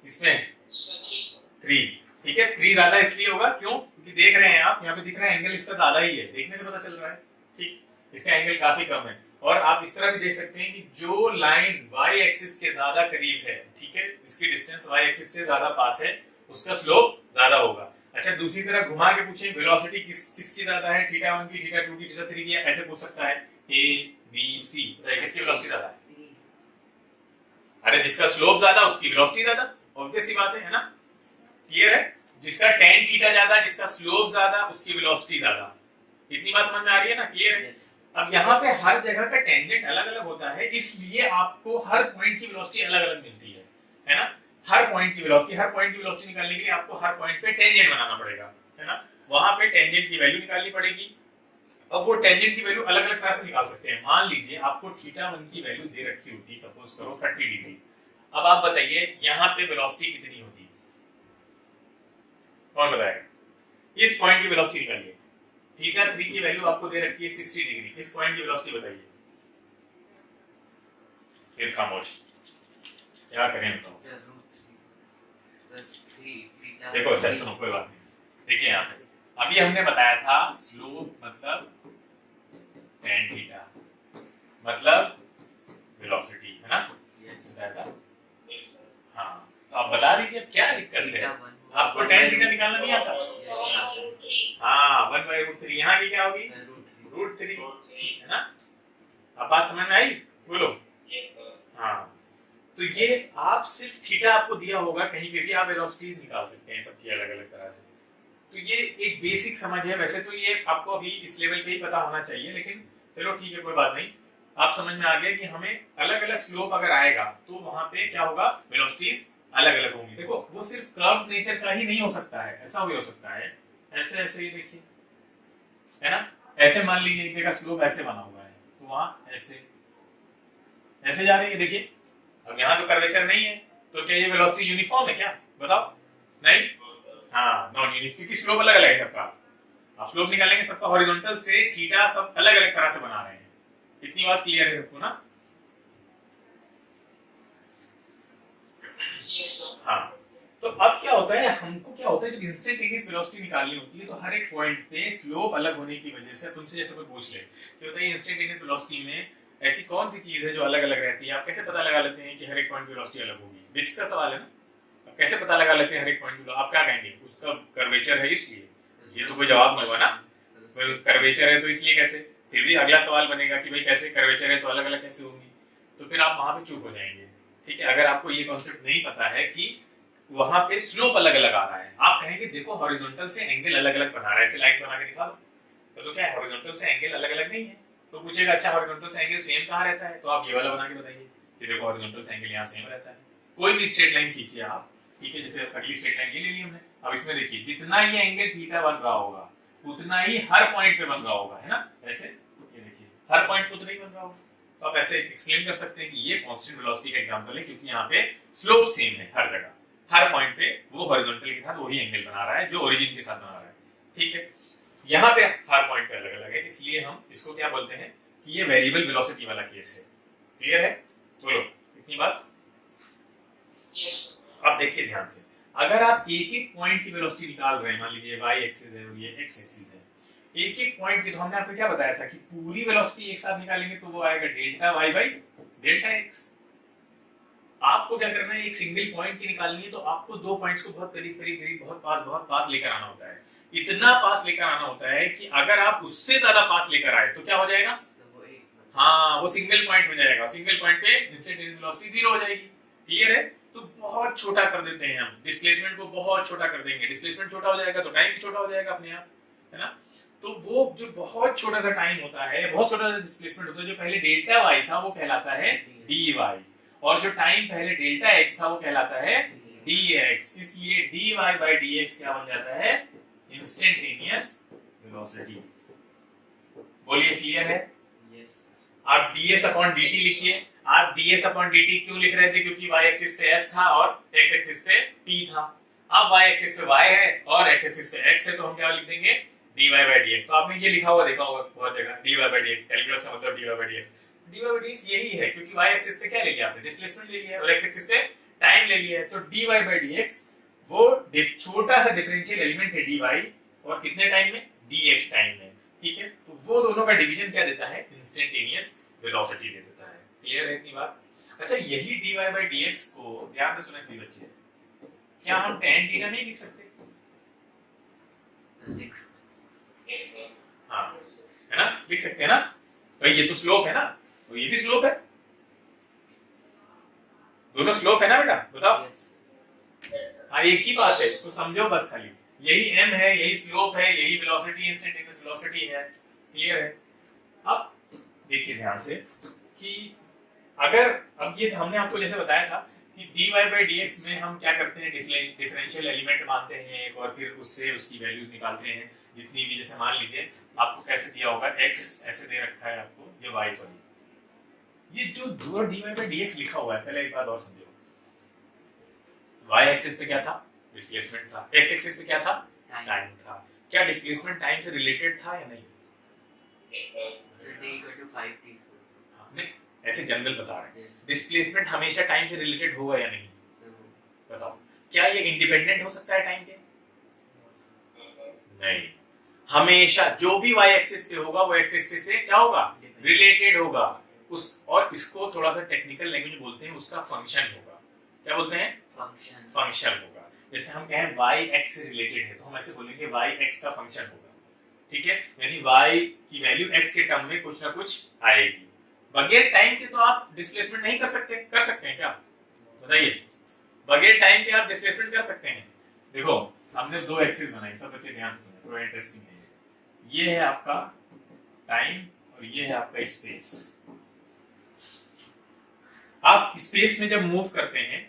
इसमें 3, ठीक है 3 ज्यादा इसलिए होगा क्यों, क्योंकि देख रहे हैं आप यहाँ पे दिख रहा है एंगल इसका ज्यादा ही है, देखने से पता चल रहा है, ठीक, इसका एंगल काफी कम है। और आप इस तरह भी देख सकते हैं कि जो लाइन y एक्सिस के ज्यादा करीब है, ठीक है, इसकी डिस्टेंस y एक्सिस से ज्यादा पास है, उसका स्लोप ज्यादा होगा। अच्छा दूसरी तरफ घुमा के पूछे वेलोसिटी किसकी ज्यादा है, थीटा 1 की थीटा 2 की थीटा 3 की, ऐसे पूछ सकता है a b c, किसकी वेलोसिटी ज्यादा है, अरे जिसका स्लोप ज्यादा उसकी वेलोसिटी ज्यादा, ऑब्वियस सी बात है ना, क्लियर है। जिसका tan थीटा ज्यादा जिसका स्लोप ज्यादा उसकी वेलोसिटी ज्यादा, इतनी बात समझ में आ रही है ना, क्लियर है। अब यहाँ पे हर जगह का टेंजेंट अलग अलग होता है, इसलिए आपको हर पॉइंट की वेलोसिटी अलग अलग मिलती है ना, हर पॉइंट की वेलोसिटी निकालने के लिए आपको हर पॉइंट पे टेंजेंट बनाना पड़ेगा, है ना, वहां पे टेंजेंट की वैल्यू निकालनी पड़ेगी, अब वो टेंजेंट की वैल्यू अलग अलग तरह से निकाल सकते हैं। मान लीजिए आपको θ1 की वैल्यू दे रखी होती, सपोज करो 30 डिग्री। अब आप बताइए यहाँ पे वेलोसिटी कितनी होती, कौन बताएगा? इस पॉइंट की वेलोसिटी निकालिए। θ3 की वैल्यू आपको दे रखी है 60 डिग्री, इस पॉइंट की वेलोसिटी बताइए। फिर खामोश, क्या करें बताओ? देखो चल सुनो, कोई बात नहीं। देखिए यहाँ पे अभी हमने बताया था स्लोप मतलब tan θ मतलब वेलोसिटी, है ना? बताया था। हाँ, तो आप बता दीजिए क्या दिक्कत है? आपको tan θ निकालना नहीं आता? हाँ, 1/√3। यहाँ की क्या होगी? √3, है ना? अब बात समझ में आई? बोलो। हाँ, तो ये आप सिर्फ थीटा आपको दिया होगा, कहीं पे भी आप वेलोसिटीज निकाल सकते हैं सबकी अलग अलग तरह से। तो ये एक बेसिक समझ है। वैसे तो ये आपको अभी इस लेवल पे ही पता होना चाहिए, लेकिन चलो ठीक है, कोई बात नहीं। आप समझ में आ गया कि हमें अलग अलग स्लोप अगर आएगा तो वहां पे क्या होगा, वेलोसिटीज अलग अलग होंगी। देखो वो सिर्फ कर्व नेचर का ही नहीं हो सकता है, ऐसा भी हो सकता है ऐसे ऐसे ही, देखिए, है ना? ऐसे मान लीजिए एक जगह स्लोप ऐसे बना हुआ है, तो वहां ऐसे ऐसे जा रही है, देखिए। अब यहाँ तो कर्वेचर नहीं है, तो क्या ये वेलोसिटी यूनिफॉर्म है क्या? बताओ। नहीं, हाँ, नॉन यूनिफॉर्म, क्योंकि स्लोप अलग अलग है सबका। आप स्लोप निकालेंगे सबका हॉरिजॉन्टल से थीटा सब अलग अलग तरह से बना रहे हैं। इतनी बात क्लियर है सबको ना? हाँ, तो अब क्या होता है, हमको क्या होता है जब इंस्टेंटेनियस वेलोसिटी निकालनी होती है तो हर एक पॉइंट पे स्लोप अलग होने की वजह से तुमसे जैसे कोई पूछ ले कि बताइए इंस्टेंटेनियस वेलोसिटी में ऐसी कौन सी चीज है जो अलग अलग रहती है, आप कैसे पता लगा लेते हैं कि हर एक पॉइंट की वेलोसिटी अलग होगी? बेसिक सा सवाल है ना? आप कैसे पता लगा लेते हैं हर एक पॉइंट की? आप क्या कहेंगे, उसका कर्वेचर है इसलिए? ये तो कोई जवाब नहीं हुआ ना। कर्वेचर है तो इसलिए कैसे? फिर भी अगला सवाल बनेगा कि भाई कैसे कर्वेचर है तो अलग अलग कैसे होंगी? तो फिर आप वहां पे चुप हो जाएंगे। ठीक है, अगर आपको ये कॉन्सेप्ट नहीं पता है कि वहां पे स्लोप अलग अलग आ रहा है, आप कहेंगे देखो हॉरिजॉन्टल से एंगल अलग अलग बना रहा है, ऐसे लाइन बना के दिखा दो। तो क्या है, हॉरिजॉन्टल से एंगल अलग अलग नहीं है? तो पूछेगा अच्छा हॉरिजॉन्टल से एंगल सेम कहां रहता है? तो आप ये वाला बना के बताइए कि देखो हॉरिजॉन्टल से एंगल यहाँ सेम रहता है। कोई भी स्ट्रेट लाइन खींचिए आप, ठीक है, जैसे अगली स्ट्रेट लाइन ये ले ली हमने। अब इसमें देखिए जितना ये एंगल थीटा बन रहा होगा उतना ही हर पॉइंट पे बन रहा होगा, है ना? ऐसे ये देखिए हर पॉइंट पे उतना ही बन रहा होगा। तो आप ऐसे एक्सप्लेन कर सकते हैं कि ये कांस्टेंट वेलोसिटी का एग्जांपल है, क्योंकि यहाँ पे स्लोप सेम है हर जगह, हर पॉइंट पे वो हॉरिजॉन्टल के साथ वही एंगल बना रहा है जो ओरिजिन के साथ बना रहा है। ठीक है, यहाँ पे हर पॉइंट पे अलग अलग है, इसलिए हम इसको क्या बोलते हैं कि ये वेरिएबल वेलोसिटी वाला केस है। क्लियर है? बोलो इतनी बात। अब देखिए ध्यान से, अगर आप एक एक पॉइंट की वेलोसिटी निकाल रहे हैं, मान लीजिए y एक्सिस है और ये x एक्सिस है, एक एक पॉइंट की, तो हमने आपको क्या बताया था कि पूरी वेलोसिटी एक साथ निकालेंगे तो वो आएगा delta y by delta x। आपको क्या करना है, एक सिंगल पॉइंट की निकालनी है तो आपको दो पॉइंट्स को बहुत करीब करीब करीब बहुत पास लेकर आना होता है। इतना पास लेकर आना होता है कि अगर आप उससे ज्यादा पास लेकर आए तो क्या हो जाएगा? हाँ, वो सिंगल पॉइंट हो जाएगा। सिंगल पॉइंट पे इंस्टेंटेनियस वेलोसिटी 0 हो जाएगी। क्लियर है? तो बहुत छोटा कर देते हैं हम, डिस्प्लेसमेंट को बहुत छोटा कर देंगे। डिस्प्लेसमेंट छोटा हो जाएगा तो टाइम भी छोटा हो जाएगा अपने आप, है ना? तो वो जो बहुत छोटा सा टाइम होता है, बहुत छोटा सा डिस्प्लेसमेंट होता है, जो पहले डेल्टा y था वो कहलाता है dy, और जो टाइम पहले डेल्टा x था वो कहलाता है dx। इसलिए dy बाई dx क्या बन जाता है? Instantaneous velocity. बोलिए क्लियर है? आप ds अपॉन dt लिखिए। आप ds अपॉन dt क्यों लिख रहे थे? क्योंकि y एक्सिस पे s था और x एक्सिस पे t था। अब y एक्सिस पे y है और x एक्सिस पे x है, तो हम क्या लिख देंगे? dy by dx। तो आपने ये लिखा हुआ देखा होगा बहुत जगह, dy by dx। कैलकुलस का मतलब dy by dx। dy by dx यही है, क्योंकि y एक्सिस पे क्या ले लिया आपने? डिस्प्लेसमेंट ले लिया, और x एक्सिस पे टाइम ले लिया है। तो dy by dx वो छोटा सा डिफरेंशियल एलिमेंट है dy, और कितने टाइम में? dx टाइम में। ठीक है, तो वो दोनों का डिवीजन क्या देता है? इंस्टेंटेनियस वेलोसिटी दे देता है। क्लियर है इतनी बात? अच्छा, यही dy by dx को ध्यान से सुने सभी बच्चे, क्या हम tan थीटा नहीं लिख सकते? हाँ, है ना? लिख सकते हैं ना भाई, ये तो स्लोप है ना, तो ये भी स्लोप है, दोनों स्लोप है ना बेटा? बताओ। हाँ, एक ही बात है, इसको समझो बस खाली। यही m है, यही स्लोप है, यही वेलोसिटी इंस्टेंटेनियस वेलोसिटी है। क्लियर है? अब देखिए ध्यान से कि अगर अब ये हमने आपको जैसे बताया था कि dy by dx में हम क्या करते हैं? डिफरेंशियल एलिमेंट मानते हैं एक, और फिर उससे उसकी वैल्यूज निकालते हैं। जितनी भी, जैसे मान लीजिए आपको कैसे दिया होगा, x ऐसे दे रखा है आपको, ये y सॉरी, ये जो dy by dx लिखा हुआ है, पहले एक बात और समझो, y एक्सिस पे क्या था, डिस्प्लेसमेंट था, x एक्सिस पे क्या था, टाइम था। क्या डिस्प्लेसमेंट टाइम से रिलेटेड था या नहीं? नहीं, ऐसे जनरल बता रहे हैं, डिस्प्लेसमेंट हमेशा टाइम से रिलेटेड होगा या नहीं? बताओ, क्या ये इंडिपेंडेंट हो सकता है टाइम के? नहीं, हमेशा जो भी y एक्सिस पे होगा वो x एक्सिस से क्या होगा, रिलेटेड होगा उस, और इसको थोड़ा सा टेक्निकल लैंग्वेज में बोलते हैं, उसका फंक्शन होगा। क्या बोलते हैं? फंक्शन होगा। जैसे हम कहें y x से रिलेटेड है तो हम ऐसे बोलेंगे y x का फंक्शन होगा, ठीक है, यानी y की वैल्यू x के टर्म में कुछ ना कुछ आएगी। बगैर टाइम के तो आप डिस्प्लेसमेंट नहीं कर सकते, कर सकते हैं क्या? बताइए, बगैर टाइम के आप डिस्प्लेसमेंट कर सकते हैं? देखो हमने दो एक्सिस बनाई, सब बच्चे ध्यान से सुनो, थोड़ा इंटरेस्टिंग है। ये है आपका टाइम और ये है आपका स्पेस। आप स्पेस में जब मूव करते हैं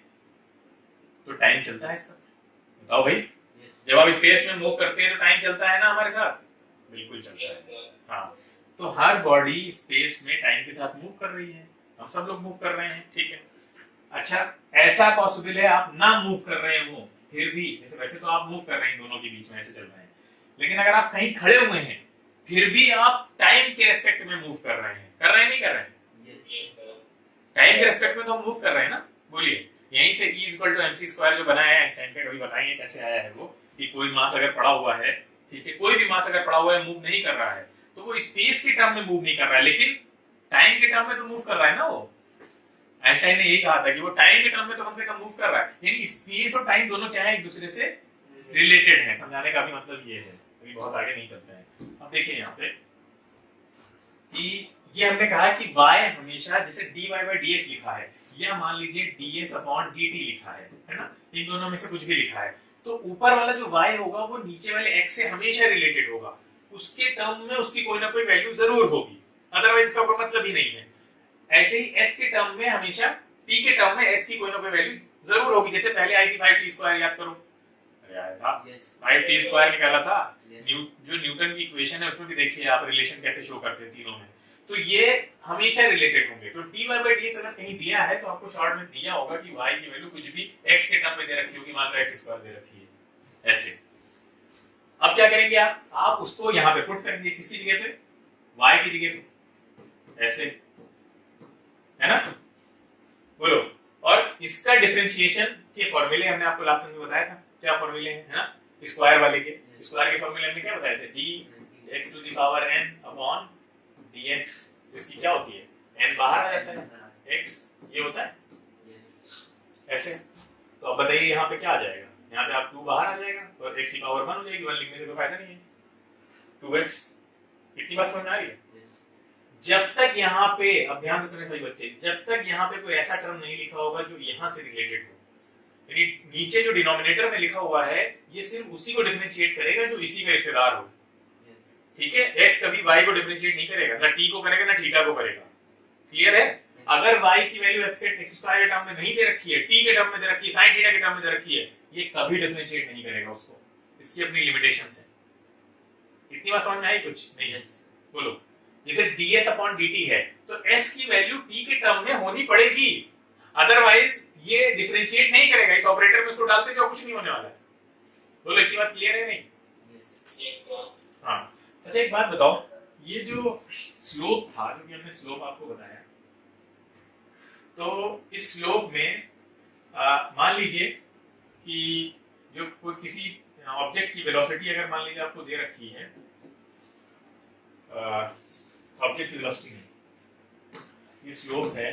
तो टाइम चलता है इसका, बताओ भाई। जब आप स्पेस में मूव करते हैं तो टाइम चलता है ना हमारे साथ? बिल्कुल चलता है। हाँ, तो हर बॉडी स्पेस में टाइम के साथ मूव कर रही है, हम सब लोग मूव कर रहे हैं, ठीक है। अच्छा, ऐसा पॉसिबल है आप ना मूव कर रहे हो फिर भी, जैसे वैसे तो आप मूव कर रहे हैं, दोनों के बीच में ऐसे चल रहे हैं, लेकिन अगर आप कहीं खड़े हुए हैं फिर भी आप टाइम के रेस्पेक्ट में मूव कर रहे हैं, कर रहे हैं नहीं कर रहे हैं? टाइम के रेस्पेक्ट में तो हम मूव कर रहे हैं ना, बोलिए। यहीं से E = mc² जो बनाया है आइंस्टाइन का, कभी बताइए कैसे आया है वो, कि कोई मास अगर पड़ा हुआ है, ठीक है, कोई भी मास अगर पड़ा हुआ है, मूव नहीं कर रहा है, तो वो स्पेस के टर्म में मूव नहीं कर रहा है, लेकिन टाइम के टर्म में तो मूव कर रहा है ना वो। आइंस्टाइन ने यही कहा था कि वो टाइम के टर्म में तो कम से कम मूव कर रहा है, यानी स्पेस और टाइम दोनों क्या है, एक दूसरे से रिलेटेड है। समझाने का भी मतलब ये है, अभी बहुत आगे नहीं चलते हैं। अब देखिए यहाँ पे कि ये हमने कहा कि y हमेशा, जैसे dy by dx लिखा है, या मान लीजिए ds/dt लिखा है ना, इन दोनों में से कुछ भी लिखा है, तो ऊपर वाला जो y होगा वो नीचे वाले x से हमेशा रिलेटेड होगा, उसके टर्म में उसकी कोई ना कोई वैल्यू जरूर होगी, अदरवाइज इसका कोई मतलब ही नहीं है। ऐसे ही s के टर्म में हमेशा, t के टर्म में s की कोई ना कोई वैल्यू जरूर होगी। जैसे पहले आई थी 5t², याद करो, अरे आया था 5t² निकाला था, जो न्यूटन की इक्वेशन है उसमें भी देखिए आप रिलेशन कैसे शो करते हैं तीनों में, तो ये हमेशा रिलेटेड होंगे। तो dy by dx अगर कहीं दिया है तो आपको शॉर्ट में दिया होगा कि y की वैल्यू कुछ भी x के टर्म में दे रखी होगी, मान लो x² दे रखी है ऐसे। अब क्या करेंगे आप उसको यहाँ पे पुट करेंगे, किसकी जगह पे, y की जगह पे, ऐसे, है ना, बोलो। और इसका डिफरेंशिएशन के फॉर्मूले हमने आपको लास्ट में बताया था, क्या फॉर्मूले हैं, है ना, स्क्वायर वाले के, स्क्वायर के फॉर्मूले हमने क्या बताए थे, dx⁴n dx, इसकी क्या होती है, n बाहर आ जाता है, x ये होता है ऐसे। तो अब बताइए यहाँ पे क्या आ जाएगा, यहाँ पे आप 2 बाहर आ जाएगा और x की पावर 1 हो जाएगी, 1 लिखने से कोई फायदा नहीं है, 2x। इतनी बात समझ में आ रही है? जब तक यहाँ पे, अब ध्यान से सुने सभी बच्चे, जब तक यहाँ पे कोई ऐसा टर्म नहीं लिखा होगा जो यहाँ से रिलेटेड हो, यानी नीचे जो डिनोमिनेटर में लिखा हुआ है ये सिर्फ उसी को डिफरेंशिएट करेगा जो इसी का रिश्तेदार हो, ठीक है। x कभी y को डिफरेंशिएट नहीं करेगा, ना t को करेगा ना थीटा को करेगा, क्लियर है। अगर y की वैल्यू x² के टर्म में नहीं दे रखी है, t के टर्म में दे रखी है, sin थीटा के टर्म में दे रखी है, ये कभी डिफरेंशिएट नहीं करेगा उसको, इसकी अपनी लिमिटेशंस है। इतनी बात समझ में आई कुछ नहीं? बोलो। जैसे ds/dt है तो s की वैल्यू t के टर्म में होनी पड़ेगी, अदरवाइज ये डिफरेंशिएट नहीं करेगा, इस ऑपरेटर में उसको डालते जाओ कुछ नहीं होने वाला है। बोलो, इतनी बात क्लियर है नहीं? हाँ, अच्छा एक बात बताओ, ये जो स्लोप था, जो कि हमने स्लोप आपको बताया, तो इस स्लोप में मान लीजिए कि जो कोई किसी ऑब्जेक्ट की वेलोसिटी अगर मान लीजिए आपको दे रखी है, ऑब्जेक्ट की वेलोसिटी नहीं, ये स्लोप है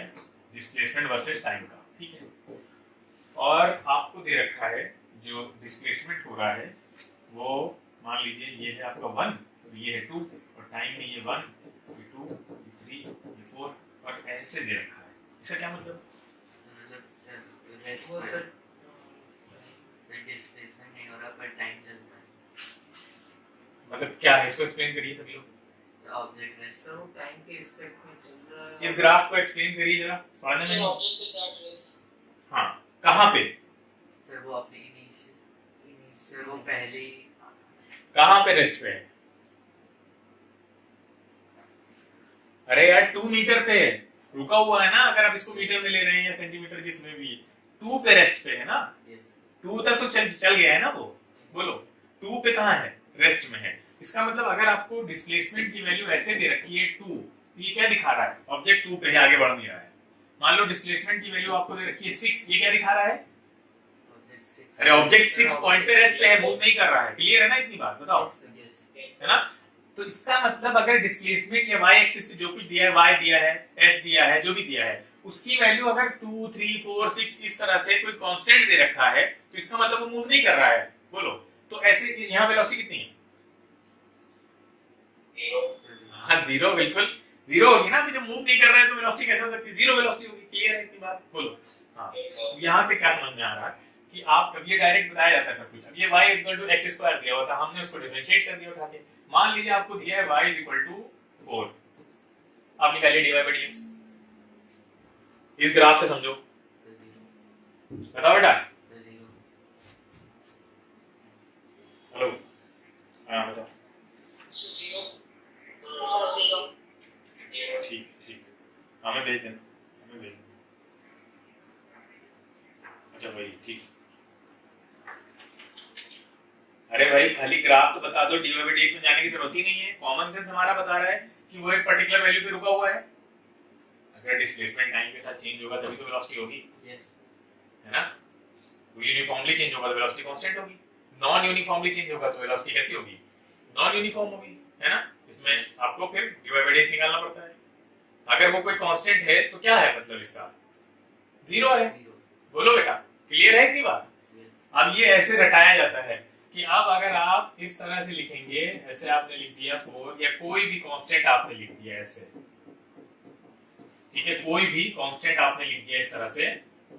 डिस्प्लेसमेंट वर्सेस टाइम का, ठीक है, और आपको दे रखा है जो डिस्प्लेसमेंट हो रहा है वो मान लीजिए ये है आपका 1, ये है 2, और टाइम में ये 1, ये 2, ये 3, ये 4, और ऐसे दे रखा है। इसका क्या मतलब? डिस्प्लेसमेंट नहीं हो रहा पर टाइम चलता है, मतलब क्या है, इसको एक्सप्लेन करिए सभी लोग। ऑब्जेक्ट रेस्ट तो टाइम के रिस्पेक्ट में चल रहा है। इस ग्राफ को एक्सप्लेन करिए जरा, पढ़ने में। ऑब्जेक्ट के साथ रेस्ट, हाँ, कहाँ पे? सर वो अपने इनिशियल, सर वो पहले ही कहां पे रेस्ट पे है? अरे यार 2 मीटर पे रुका हुआ है ना, अगर आप इसको मीटर में ले रहे हैं या सेंटीमीटर जिसमें भी, 2 पे रेस्ट पे है ना, 2 तक तो चल गया है ना वो, बोलो 2 पे कहां है? रेस्ट में है। इसका मतलब अगर आपको डिस्प्लेसमेंट की वैल्यू ऐसे दे रखी है 2, तो ये क्या दिखा रहा है? ऑब्जेक्ट 2 पे है, आगे बढ़ नहीं रहा है। मान लो डिस्प्लेसमेंट की वैल्यू आपको दे रखी है 6, ये क्या दिखा रहा है? अरे ऑब्जेक्ट 6 पॉइंट पे रेस्ट पे है, मूव नहीं कर रहा है। क्लियर है ना इतनी बात? बताओ, है ना? तो इसका मतलब अगर डिस्प्लेसमेंट या y एक्सिस पे जो कुछ दिया है, y दिया है, s दिया है, जो भी दिया है, उसकी वैल्यू अगर 2, 3, 4, 6 इस तरह से कोई कांस्टेंट दे रखा है, तो इसका मतलब वो मूव नहीं कर रहा है। बोलो, तो ऐसे यहाँ वेलोसिटी कितनी है? हाँ, 0, बिल्कुल 0 होगी ना। अभी जब मूव नहीं कर रहा है तो वेलोसिटी कैसे हो सकती है? 0 वेलोसिटी होगी। क्लियर है इतनी बात? बोलो। हाँ, यहाँ से क्या समझ में आ रहा है कि आप, अब ये डायरेक्ट बताया जाता है सब कुछ। अब ये y = x² दिया हुआ था, हमने उसको डिफरेंशिएट कर दिया उठा के। मान लीजिए आपको दिया है y = 4, आप निकालिए dy/dx। इस ग्राफ से समझो, बताओ बेटा। हेलो, हाँ बताओ। ठीक ठीक, हमें भेज देना, हमें भेज देना। अच्छा भाई, ठीक। अरे भाई खाली ग्राफ से बता दो, dy/dx में जाने की जरूरत ही नहीं है। कॉमन सेंस हमारा बता रहा है कि वो एक पर्टिकुलर वैल्यू पे रुका हुआ है। अगर डिस्प्लेसमेंट टाइम के साथ चेंज होगा तभी तो वेलोसिटी होगी, है ना? वो यूनिफॉर्मली चेंज होगा तो वेलोसिटी कांस्टेंट होगी। नॉन यूनिफॉर्मली चेंज होगा तो वेलोसिटी कैसी होगी? नॉन यूनिफॉर्म होगी, है ना? इसमें आपको फिर dy/dx निकालना पड़ता है। अगर वो कोई कांस्टेंट है तो क्या है मतलब इसका? 0 है। बोलो बेटा, क्लियर है इतनी बात? अब ये ऐसे रटाया जाता है कि अब अगर आप इस तरह से लिखेंगे, ऐसे आपने लिख दिया 4, या कोई भी कांस्टेंट आपने लिख दिया ऐसे, ठीक है, कोई भी कांस्टेंट आपने लिख दिया इस तरह से,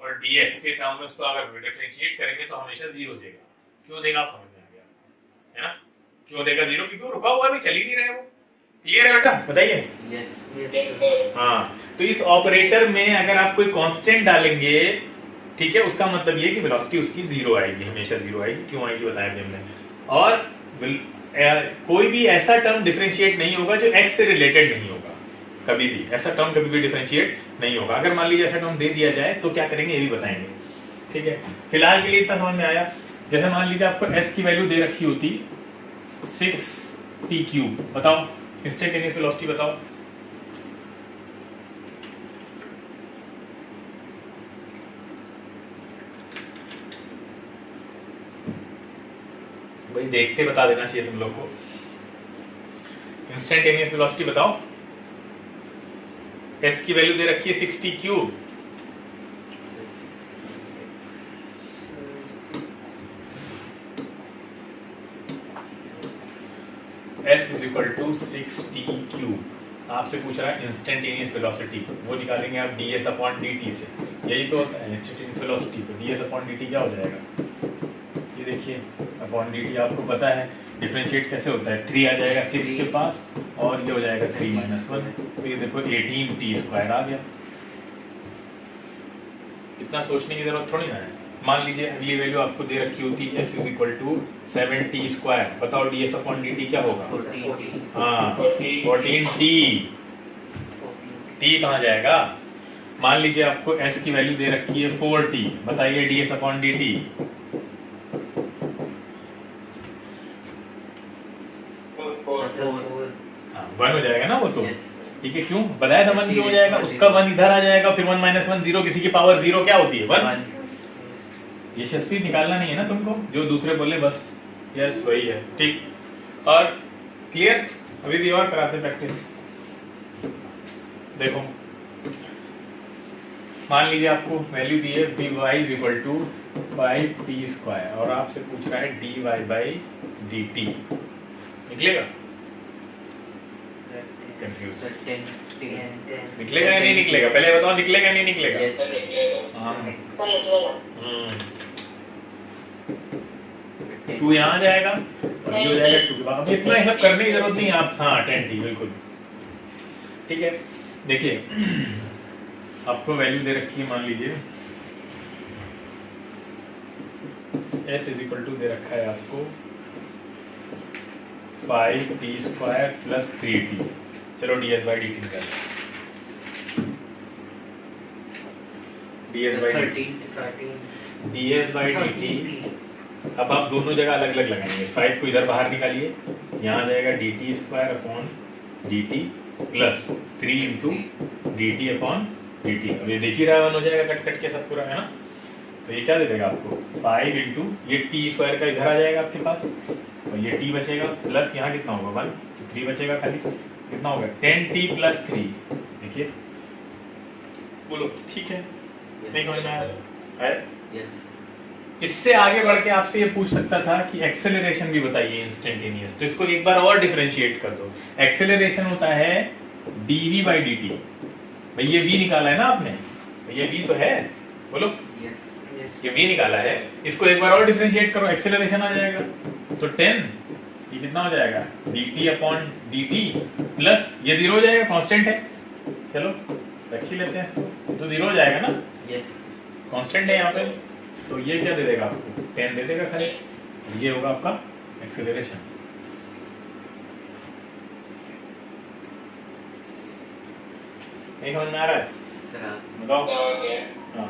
और dx के टर्म में उसको अगर डिफरेंशिएट करेंगे तो हमेशा 0 देगा। क्यों देगा आप समझ में आ गया, है ना? क्यों देगा 0? क्योंकि रुका हुआ भी, चल ही नहीं रहा है वो। क्लियर है बेटा? बताइए। हाँ, तो इस ऑपरेटर में अगर आप कोई कांस्टेंट डालेंगे, ठीक है, उसका मतलब ये कि वेलोसिटी उसकी 0 आएगी, हमेशा 0 आएगी। क्यों आएगी बताया हमने। और कोई भी ऐसा टर्म डिफरेंशिएट नहीं होगा जो x से रिलेटेड नहीं होगा। कभी भी ऐसा टर्म कभी भी डिफरेंशिएट नहीं होगा। अगर मान लीजिए ऐसा टर्म दे दिया जाए तो क्या करेंगे ये भी बताएंगे, ठीक है? फिलहाल के लिए इतना समझ में आया। जैसे मान लीजिए आपको s की वैल्यू दे रखी होती 6t³, बताओ इंस्टेंटेनियस वेलोसिटी बताओ। भाई देखते बता देना चाहिए तुम लोग को। इंस्टेंटेनियस वेलोसिटी बताओ। s की वैल्यू दे रखी है 6t³। s = 6t³। आपसे पूछ रहा है इंस्टेंटेनियस वेलोसिटी, वो निकालेंगे आप ds/dt से। यही तो होता है इंस्टेंटेनियस वेलोसिटी। तो ds/dt क्या हो जाएगा? ये देखिए, अपॉन dt आपको पता है डिफरेंशिएट कैसे होता है। 3 आ जाएगा 6 के पास, और ये हो जाएगा 3 - 1। तो ये देखो 18t² आ गया। इतना सोचने की जरूरत थोड़ी ना है। मान लीजिए अगली वैल्यू आपको दे रखी होती है s = 7t²। बताओ ds/dt क्या होगा? 14t। हाँ, 14t। t कहाँ जाएगा? मान लीजिए आपको s की वैल्यू दे रखी है 4t। बताइए ds/dt। हाँ, 1 हो जाएगा ना वो तो, ठीक है? क्यों बताया था 1 क्यों हो जाएगा? उसका 1 इधर आ जाएगा, फिर 1 - 1 0, किसी की पावर 0 क्या होती है? 1। ये यशस्वी निकालना नहीं है ना तुमको, जो दूसरे बोले बस यस वही है, ठीक। और क्लियर? अभी भी और कराते प्रैक्टिस। देखो मान लीजिए आपको वैल्यू दी है vy = 5t², और आपसे पूछ रहा है dy/dt। निकलेगा? कंफ्यूज निकलेगा या नहीं निकलेगा? पहले बताओ, निकलेगा या नहीं निकलेगा? हाँ, 2 यहाँ आ जाएगा और ये हो जाएगा 2 के बाद। अब इतना ही सब करने की जरूरत नहीं है आप। हाँ 10t, बिल्कुल ठीक है। देखिए आपको वैल्यू दे रखी है, मान लीजिए s = दे रखा है आपको 5t² प्लस 3t। चलो ds/dt निकाल, ds/dt, 13 अब आप दोनों जगह अलग अलग लगाएंगे। 5 को इधर बाहर निकालिए, यहाँ आ जाएगा dt² प्लस 3 इंटू dt/dt। अब ये देख ही रहा है, 1 हो जाएगा कट कट के सब पूरा, है ना। तो ये क्या दे देगा आपको 5 इंटू ये t² का इधर आ जाएगा आपके पास, और ये t बचेगा प्लस यहाँ कितना होगा 1, 3 बचेगा खाली, कितना होगा 10t प्लस 3। देखिए बोलो ठीक है, नहीं समझ में आया? यस। इससे आगे बढ़ के आपसे ये पूछ सकता था कि एक्सेलरेशन भी बताइए इंस्टेंटेनियस, तो इसको एक बार और डिफरेंशिएट कर दो। एक्सेलरेशन होता है dv/dt। भाई ये v निकाला है ना आपने, ये v तो है, बोलो ये v निकाला है, इसको एक बार और डिफरेंशिएट करो, एक्सेलरेशन आ जाएगा। तो 10 ये कितना हो जाएगा dt/dt प्लस ये 0 हो जाएगा, कांस्टेंट है। चलो रख ही लेते हैं इसको, तो 0 हो जाएगा ना, यस। कांस्टेंट है यहाँ पे। तो ये क्या दे देगा आपको 10 दे देगा खाली, ये होगा आपका एक्सेलरेशन। नहीं समझ में आ रहा है? बताओ। हाँ।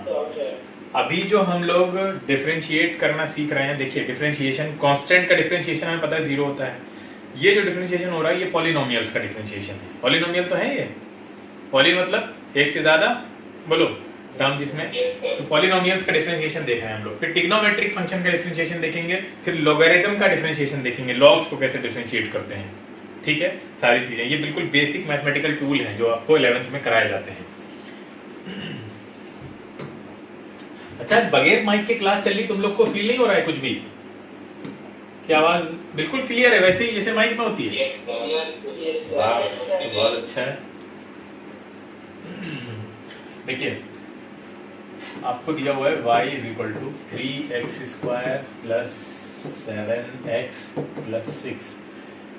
अभी जो हम लोग डिफरेंशिएट करना सीख रहे हैं, देखिए डिफरेंशिएशन, कांस्टेंट का डिफरेंशिएशन हमें पता है 0 होता है। ये जो डिफरेंशिएशन हो रहा है ये पॉलिनोमियल्स का डिफरेंशिएशन है। पॉलिनोमियल तो है ये, पॉली मतलब एक से ज्यादा, बोलो टर्म जिसमें, तो पॉलिनोमियल्स का डिफरेंशिएशन देख रहे हैं हम लोग। फिर ट्रिग्नोमेट्रिक फंक्शन का डिफरेंशिएशन देखेंगे, फिर लॉगरिथम का डिफरेंशिएशन देखेंगे, लॉग्स को कैसे डिफरेंशिएट करते हैं। ठीक है, सारी चीजें ये बिल्कुल बेसिक मैथमेटिकल टूल हैं जो आपको 11th में कराए जाते हैं। अच्छा, बगैर माइक के क्लास चल रही, तुम लोग को फील नहीं हो रहा है कुछ भी कि आवाज बिल्कुल क्लियर है वैसे ही जैसे माइक में होती है? वाह, बहुत अच्छा है। देखिए आपको दिया हुआ है y = 3x² plus 7x plus 6।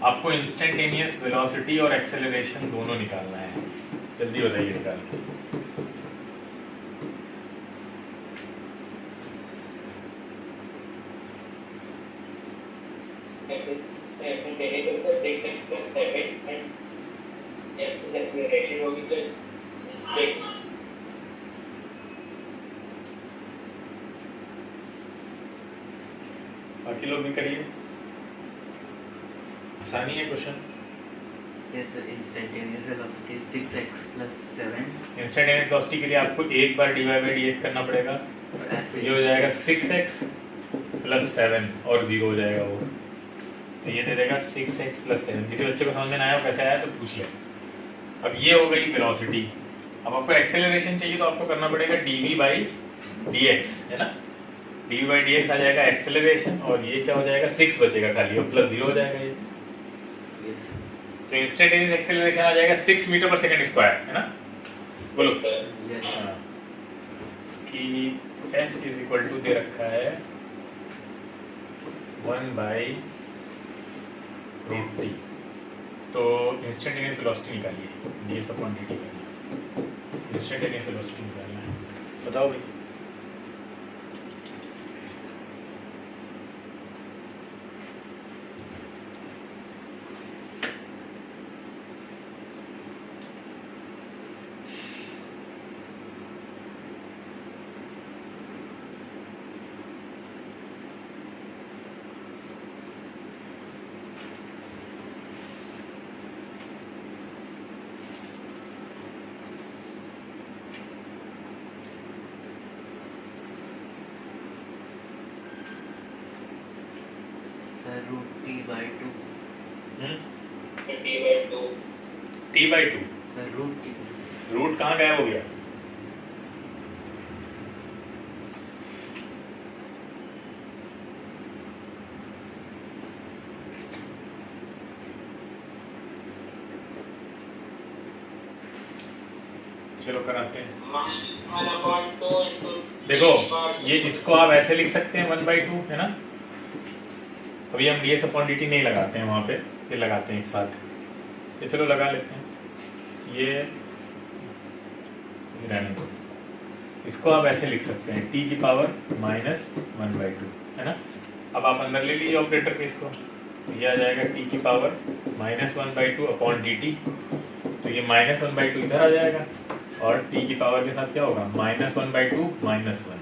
आपको इंस्टेंटेनियस वेलोसिटी और एक्सेलरेशन दोनों निकालना है। जल्दी बताइए निकाल के। बाकी लोग भी करिए, आसानी है question. Instantaneous velocity 6x plus 7। Instantaneous velocity के लिए आपको एक बार dy/dx करना पड़ेगा, ये हो जाएगा 6x प्लस 7 और 0 हो जाएगा वो, तो ये दे देगा 6x प्लस 7। किसी बच्चे को समझ में ना आया कैसे आया तो पूछ ले। अब ये हो गई वेलोसिटी। अब आपको एक्सेलरेशन चाहिए तो आपको करना पड़ेगा dv/dx, है ना। dv/dx आ जाएगा एक्सेलरेशन, और ये क्या हो जाएगा 6 बचेगा खाली, और प्लस 0 हो जाएगा ये। तो इंस्टेंटेनियस एक्सेलरेशन आ जाएगा 6 मीटर पर सेकंड स्क्वायर, है ना। बोलो हाँ। कि s = दे रखा है 1/√t। तो इंस्टेंटेनियस वेलोसिटी निकालिए, ds/dt करिए, इंस्टेंटेनियस वेलोसिटी निकालना है। बताओ भाई। √t/2। t/2 रूट कहाँ गायब हो गया? चलो कराते हैं। देखो ये इसको आप ऐसे लिख सकते हैं 1/2, है ना। अभी हम ds/dt नहीं लगाते हैं वहां पे, ये लगाते हैं एक साथ। ये चलो लगा लेते हैं, ये रहने दो। इसको आप ऐसे लिख सकते हैं t⁻⁻1/2, है ना। अब आप अंदर ले लीजिए ऑपरेटर के इसको, तो ये आ जाएगा टी की पावर -1/2 अपॉन डी टी। तो ये -1/2 इधर आ जाएगा और टी की पावर के साथ क्या होगा -1/2 -1।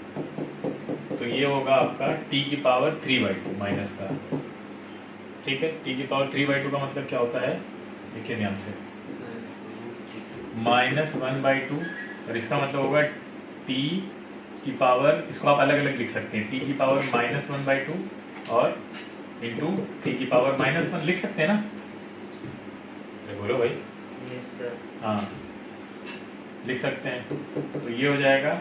तो ये होगा आपका टी की पावर 3/2 माइनस का। ठीक है, टी की पावर 3/2 का मतलब क्या होता है, देखिए ध्यान से, -1/2 और इसका मतलब होगा टी की पावर, इसको आप अलग अलग लिख सकते हैं, टी की पावर -1/2 और इंटू टी की पावर -1 लिख सकते हैं ना। अरे बोलो भाई। Yes sir. हाँ लिख सकते हैं। तो ये हो जाएगा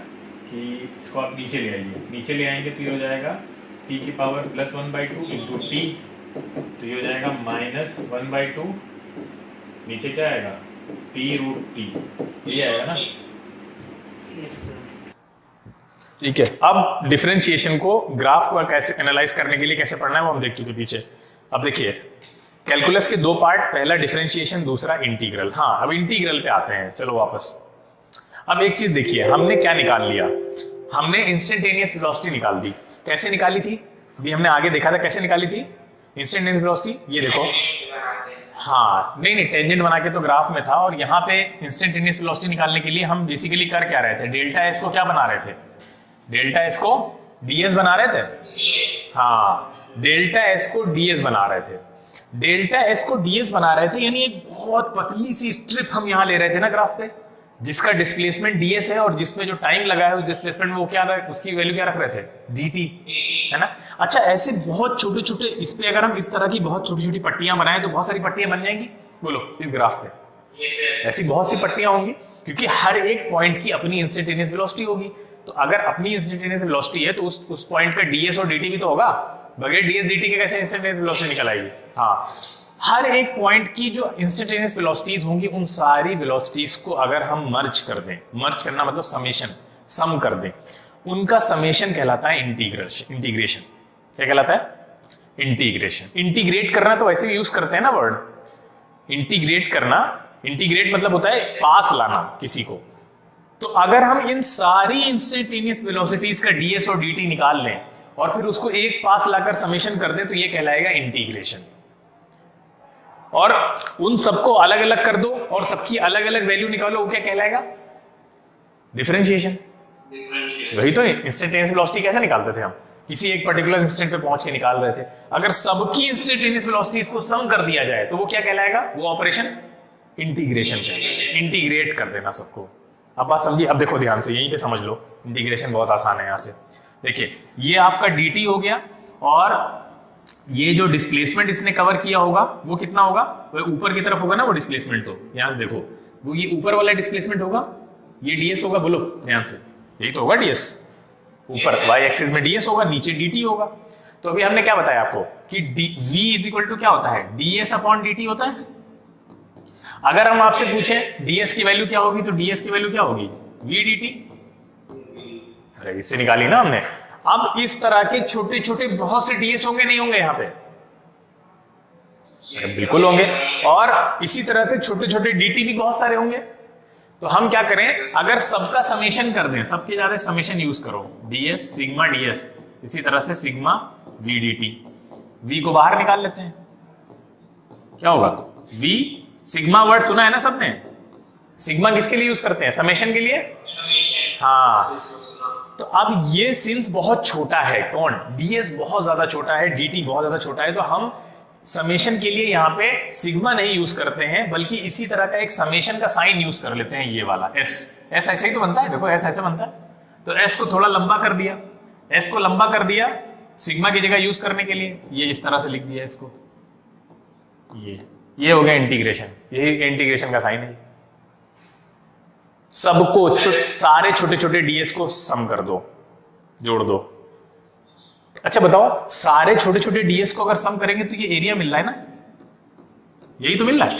कि इसको आप नीचे ले आइए, नीचे ले आएंगे तो ये हो जाएगा टी की पावर +1/2 इंटू टी। तो ये हो जाएगा -1/2, नीचे क्या आएगा t√t, ये आएगा ना। Yes sir. ठीक है, अब डिफरेंशिएशन को, ग्राफ को कैसे एनालाइज करने के लिए कैसे पढ़ना है वो हम देख चुके पीछे। अब देखिए कैलकुलस के दो पार्ट, पहला डिफरेंशिएशन, दूसरा इंटीग्रल। हाँ अब इंटीग्रल पे आते हैं, चलो वापस। अब एक चीज देखिए, हमने क्या निकाल लिया, हमने इंस्टेंटेनियस वेलोसिटी निकाल दी। कैसे निकाली थी, अभी हमने आगे देखा था कैसे निकाली थी इंस्टेंटेनियस वेलोसिटी। ये देखो, हाँ नहीं टेंजेंट बना के तो ग्राफ में था, और यहाँ पे इंस्टेंटेनियस वेलोसिटी निकालने के लिए हम बेसिकली कर क्या रहे थे, डेल्टा एस को क्या बना रहे थे, डेल्टा एस को डीएस बना रहे थे। हाँ डेल्टा एस को डीएस बना रहे थे, डेल्टा एस को डीएस बना रहे थे, यानी एक बहुत पतली सी स्ट्रिप हम यहाँ ले रहे थे ना ग्राफ पे, जिसका डिस्प्लेसमेंट डीएस है और जिसमें जो टाइम लगा है उस डिस्प्लेसमेंट में वो क्या, उसकी वैल्यू क्या रख रहे थे, डीटी, है ना। अच्छा ऐसे बहुत छोटे छोटे, इस पे अगर हम इस तरह की बहुत छोटी छोटी पट्टियां बनाएं तो बहुत सारी पट्टियां बन जाएंगी, बोलो इस ग्राफ पे ऐसी बहुत सी पट्टियां होंगी, क्योंकि हर एक पॉइंट की अपनी इंस्टेंटेनियस वेलोसिटी होगी। तो अगर अपनी इंस्टेंटेनियस वेलोसिटी है तो उस पॉइंट पे डीएस और डीटी भी तो होगा, बगैर डीएस डीटी के कैसे इंस्टेंटेनियस वेलोसिटी निकल आएगी। हाँ हर एक पॉइंट की जो इंस्टेंटेनियस वेलोसिटीज होंगी, उन सारी वेलोसिटीज को अगर हम मर्ज कर दें, मर्ज करना मतलब समेशन, सम कर दें, उनका समेशन कहलाता है इंटीग्रेशन। क्या कहलाता है, इंटीग्रेशन। इंटीग्रेट करना तो वैसे भी यूज करते हैं ना वर्ड, इंटीग्रेट करना, इंटीग्रेट मतलब होता है पास लाना किसी को। तो अगर हम इन सारी इंस्टेंटेनियस वेलोसिटीज का डीएस और डीटी निकाल लें और फिर उसको एक पास लाकर समेशन कर दें तो ये कहलाएगा इंटीग्रेशन। और उन सबको अलग अलग कर दो और सबकी अलग अलग वैल्यू निकालो, वो क्या कहलाएगा, डिफरेंशिएशन। वही तो इंस्टेंटेनियस वेलोसिटी कैसे निकालते थे हम, किसी एक पर्टिकुलर इंस्टेंट पे पहुंच के निकाल रहे थे। अगर सबकी इंस्टेंटेनियस वेलोसिटीज को सम कर दिया जाए तो वो क्या कहलाएगा, वो ऑपरेशन इंटीग्रेशन कहलाएगा, इंटीग्रेट कर देना सबको। अब बात समझिए, अब देखो ध्यान से, यहीं पे समझ लो, इंटीग्रेशन बहुत आसान है। यहाँ से देखिए ये आपका dt हो गया, और ये जो डिस्प्लेसमेंट इसने कवर किया होगा वो कितना होगा, वो ऊपर की तरफ होगा ना वो डिस्प्लेसमेंट। तो यहाँ से देखो, वो ये ऊपर वाला डिस्प्लेसमेंट होगा, ये ds होगा, बोलो ध्यान से, यही तो होगा ds, ऊपर y एक्सिस में ds होगा, नीचे dt होगा। तो अभी हमने क्या बताया आपको कि v इज इक्वल टू क्या होता है, ds अपॉन dt होता है। अगर हम आपसे पूछें ds की वैल्यू क्या होगी, तो ds की वैल्यू क्या होगी, v dt। अरे इससे निकाली ना हमने। अब इस तरह के छोटे छोटे बहुत से ds होंगे, नहीं होंगे यहाँ पे, बिल्कुल होंगे, और इसी तरह से छोटे छोटे dt भी बहुत सारे होंगे। तो हम क्या करें, अगर सबका समेशन कर दें, सबके ज्यादा समेशन यूज करो, ds सिग्मा ds, इसी तरह से सिग्मा v dt, v को बाहर निकाल लेते हैं, क्या होगा, v सिग्मा वर्ड सुना है ना सबने, सिग्मा किसके लिए यूज करते हैं, समेशन के लिए। हाँ तो अब ये सिंस बहुत छोटा है, कौन, ds बहुत ज्यादा छोटा है, dt बहुत ज्यादा छोटा है, तो हम समेशन के लिए यहाँ पे सिग्मा नहीं यूज करते हैं, बल्कि इसी तरह का एक समेशन का साइन यूज कर लेते हैं, ये वाला s। s ऐसे ही तो बनता है, देखो s ऐसे बनता है, तो s को थोड़ा लंबा कर दिया, s को लंबा कर दिया सिग्मा की जगह यूज करने के लिए, ये इस तरह से लिख दिया इसको, ये हो गया इंटीग्रेशन, यही इंटीग्रेशन का साइन है। सबको सारे छोटे छोटे ds को सम कर दो, जोड़ दो। अच्छा बताओ, सारे छोटे छोटे ds को अगर सम करेंगे तो ये एरिया मिल रहा है ना, यही तो मिल रहा है।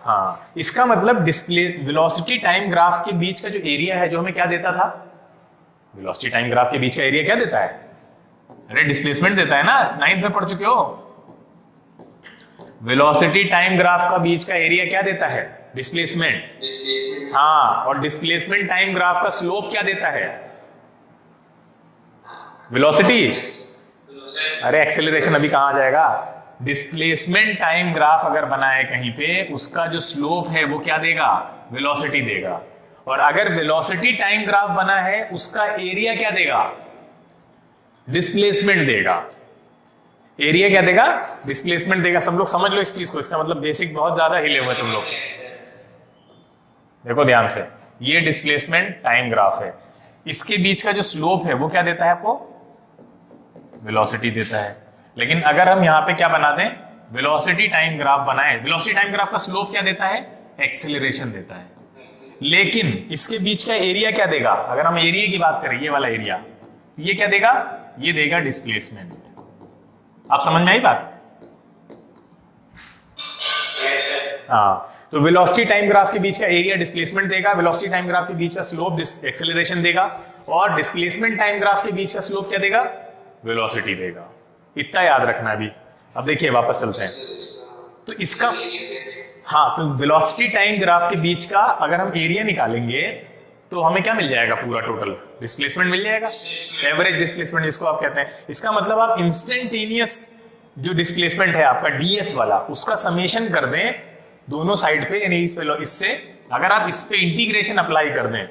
हाँ इसका मतलब डिस्प्ले वेलोसिटी टाइम ग्राफ के बीच का जो एरिया है, जो हमें क्या देता था, वेलोसिटी टाइम ग्राफ के बीच का एरिया क्या देता है, अरे डिस्प्लेसमेंट देता है ना, 9th में पढ़ चुके हो। वेलोसिटी टाइम ग्राफ का बीच का एरिया क्या देता है, डिस्प्लेसमेंट। हाँ और डिस्प्लेसमेंट टाइम ग्राफ का स्लोप क्या देता है, वेलोसिटी। अरे एक्सेलरेशन अभी कहां आ जाएगा, डिस्प्लेसमेंट टाइम ग्राफ अगर बनाए कहीं पे, उसका जो स्लोप है वो क्या देगा? वेलोसिटी देगा। और अगर वेलोसिटी टाइम ग्राफ बना है, उसका एरिया क्या देगा? डिस्प्लेसमेंट देगा। एरिया क्या देगा? डिस्प्लेसमेंट देगा। सब लोग समझ लो इस चीज को, इसका मतलब बेसिक बहुत ज्यादा हिले हुए तुम लोग। देखो ध्यान से, ये डिस्प्लेसमेंट टाइम ग्राफ है, इसके बीच का जो स्लोप है वो क्या देता है आपको? वेलोसिटी देता है। लेकिन अगर हम यहां पे क्या बना दें, वेलोसिटी टाइम ग्राफ बनाए, वेलोसिटी टाइम ग्राफ का स्लोप क्या देता है? एक्सेलरेशन देता है। लेकिन इसके बीच का एरिया क्या देगा? अगर हम एरिया की बात करें, ये वाला एरिया, ये क्या देगा? ये देगा डिस्प्लेसमेंट। आप समझ में आई बात? हाँ, तो वेलोसिटी टाइम ग्राफ के बीच का एरिया डिस्प्लेसमेंट देगा, वेलोसिटी टाइम ग्राफ के बीच का स्लोप एक्सेलरेशन देगा, और डिस्प्लेसमेंट टाइम ग्राफ के बीच का स्लोप क्या देगा? वेलोसिटी देगा। इतना याद रखना अभी। अब देखिए वापस चलते हैं। तो इसका, हाँ, तो वेलोसिटी टाइम ग्राफ के बीच का अगर हम एरिया निकालेंगे तो हमें क्या मिल जाएगा? पूरा टोटल डिस्प्लेसमेंट मिल जाएगा, एवरेज डिस्प्लेसमेंट जिसको आप कहते हैं। इसका मतलब आप इंस्टेंटेनियस जो डिस्प्लेसमेंट है आपका डीएस वाला, उसका समेशन कर दें दोनों साइड पे, यानी इससे अगर आप इस पे इंटीग्रेशन अप्लाई कर दें,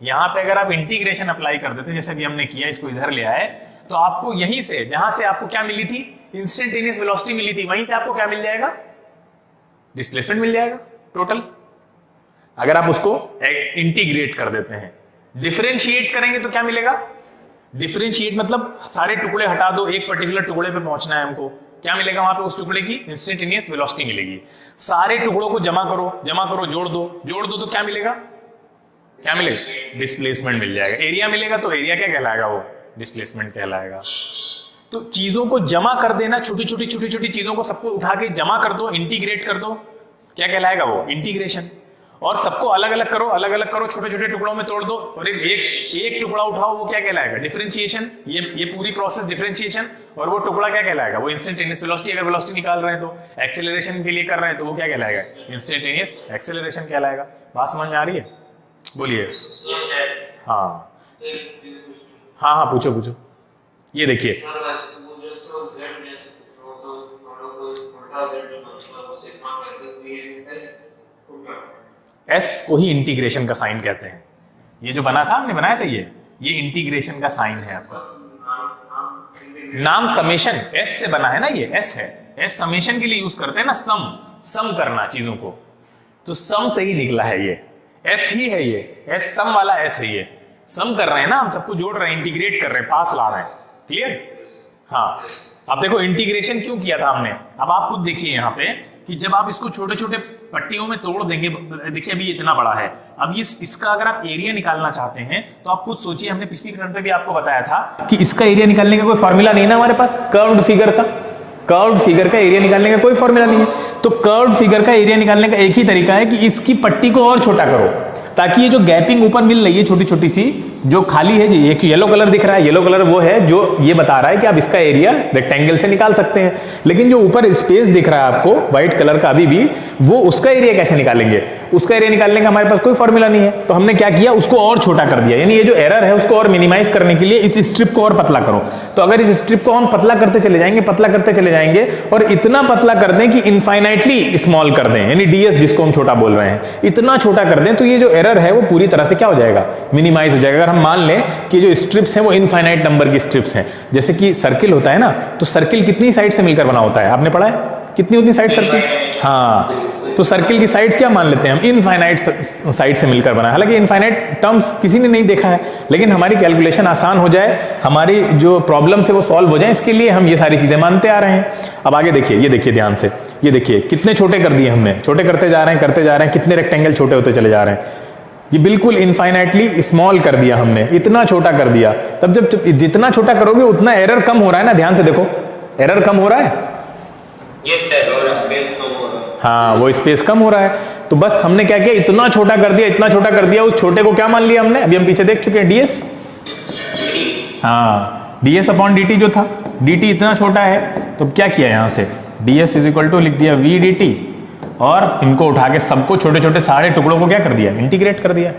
यहां पे अगर आप इंटीग्रेशन अप्लाई कर देते, जैसे अभी हमने किया, इसको इधर ले आए, तो आपको यहीं से, जहां से आपको क्या मिली थी? इंस्टेंटेनियस वेलोसिटी मिली थी, वहीं से आपको क्या मिल जाएगा? डिस्प्लेसमेंट मिल जाएगा टोटल। अगर आप उसको इंटीग्रेट कर देते हैं, डिफरेंशिएट करेंगे तो क्या मिलेगा? डिफरेंशिएट मतलब सारे टुकड़े हटा दो, एक पर्टिकुलर टुकड़े पे पहुंचना है हमको, क्या मिलेगा वहां पे? उस टुकड़े की इंस्टेंटेनियस वेलोसिटी मिलेगी। सारे टुकड़ों को जमा करो, जोड़ दो तो क्या मिलेगा? क्या मिलेगा? डिस्प्लेसमेंट मिल जाएगा। एरिया मिलेगा तो एरिया क्या कहलाएगा? वो डिस्प्लेसमेंट कहलाएगा। तो चीजों को जमा कर देना, छोटी छोटी चीजों को सबको उठा के जमा कर दो, इंटीग्रेट कर दो, क्या कहलाएगा? वो इंटीग्रेशन। और सबको अलग अलग करो, छोटे छोटे टुकड़ों में तोड़ दो, और एक टुकड़ा उठाओ, वो क्या कहलाएगा? डिफरेंशिएशन। ये पूरी प्रोसेस डिफरेंशिएशन। और वो टुकड़ा क्या कहलाएगा? वो इंस्टेंटेनियस वेलोसिटी। अगर वेलोसिटी निकाल रहे हैं तो एक्सेलरेशन के लिए कर रहे हैं तो वो क्या कहलाएगा? इंस्टेंटेनियस एक्सेलरेशन कहलाएगा। बात समझ में आ रही है? बोलिए। हाँ हाँ हाँ, पूछो। ये देखिए, एस को ही इंटीग्रेशन का साइन कहते हैं। ये जो बना था, हमने बनाया था, ये इंटीग्रेशन का साइन है आपका। नाम समेशन एस से बना है ना, ये एस है। एस समेशन के लिए यूज करते हैं ना, सम करना चीजों को, तो सम से ही निकला है ये। एस ही है ये, एस सम वाला एस है ये। सम कर रहे हैं ना, हम सबको जोड़ रहे हैं, इंटीग्रेट कर रहे हैं, पास ला रहे हैं। क्लियर? हाँ। अब देखो इंटीग्रेशन क्यों किया था हमने, अब आप खुद देखिए यहाँ पे कि जब आप इसको छोटे छोटे पट्टियों में तोड़ देंगे, देखिए अभी इतना बड़ा है, अब इसका अगर आप एरिया निकालना चाहते हैं तो आप खुद सोचिए, हमने पिछली टर्न पे भी आपको बताया था कि इसका एरिया निकालने का कोई फॉर्मूला नहीं ना हमारे पास, कर्व्ड फिगर का एरिया निकालने का कोई फॉर्मूला नहीं है। तो कर्व्ड फिगर का एरिया निकालने का एक ही तरीका है कि इसकी पट्टी को और छोटा करो, ताकि ये जो गैपिंग ऊपर मिल रही है छोटी छोटी सी, जो खाली है, एक येलो कलर दिख रहा है, येलो कलर वो है जो ये बता रहा है कि आप इसका एरिया रेक्टेंगल से निकाल सकते हैं। लेकिन जो ऊपर स्पेस दिख रहा है आपको व्हाइट कलर का अभी भी, वो उसका एरिया कैसे निकालेंगे? उसका एरिया निकालने का हमारे पास कोई फॉर्मूला नहीं है। तो हमने क्या किया, उसको और छोटा कर दिया, यानी ये जो एरर है उसको और मिनिमाइज करने के लिए इस स्ट्रिप को और पतला करो। तो अगर इस स्ट्रिप को हम पतला करते चले जाएंगे और इतना पतला कर दें कि इनफाइनाइटली स्मॉल कर दें, यानी डीएस जिसको हम छोटा बोल रहे हैं, इतना छोटा कर दें, तो ये जो एरर है वो पूरी तरह से क्या हो जाएगा? मिनिमाइज हो जाएगा। अगर हम मान लें कि जो स्ट्रिप्स हैं वो इनफाइनाइट नंबर की स्ट्रिप्स हैं, जैसे कि सर्किल होता है ना, तो सर्किल कितनी साइड से मिलकर बना होता है? आपने पढ़ा है कितनी होती है साइड सर्किल? हाँ, तो सर्किल की साइड्स क्या मान लेते हैं हम? इनफाइनाइट साइड से मिलकर बना है। हालांकि इनफाइनाइट टर्म्स किसी ने नहीं देखा है, लेकिन हमारी कैलकुलेशन आसान हो जाए, हमारी जो प्रॉब्लम है वो सॉल्व हो जाए, इसके लिए हम ये सारी चीजें मानते आ रहे हैं। अब आगे देखिए, ये देखिए ध्यान से, ये देखिए कितने छोटे कर दिए हमने, छोटे करते जा रहे हैं, कितने रेक्टेंगल छोटे होते चले जा रहे हैं। ये बिल्कुल इनफाइनाइटली स्मॉल कर दिया हमने, इतना छोटा कर दिया। तब जब जितना छोटा करोगे उतना एरर कम हो रहा है ना, ध्यान से देखो, एरर कम हो रहा है, हाँ वो स्पेस कम हो रहा है। तो बस हमने क्या किया, इतना छोटा कर दिया, उस छोटे को क्या मान लिया हमने, अभी हम पीछे देख चुके हैं, डीएस। हाँ, डीएस अपॉन dt जो था, dt इतना छोटा है, तो क्या किया यहां से, ds इज इक्वल टू लिख दिया v dt, और इनको उठा के सबको छोटे छोटे सारे टुकड़ों को क्या कर दिया, इंटीग्रेट कर दिया।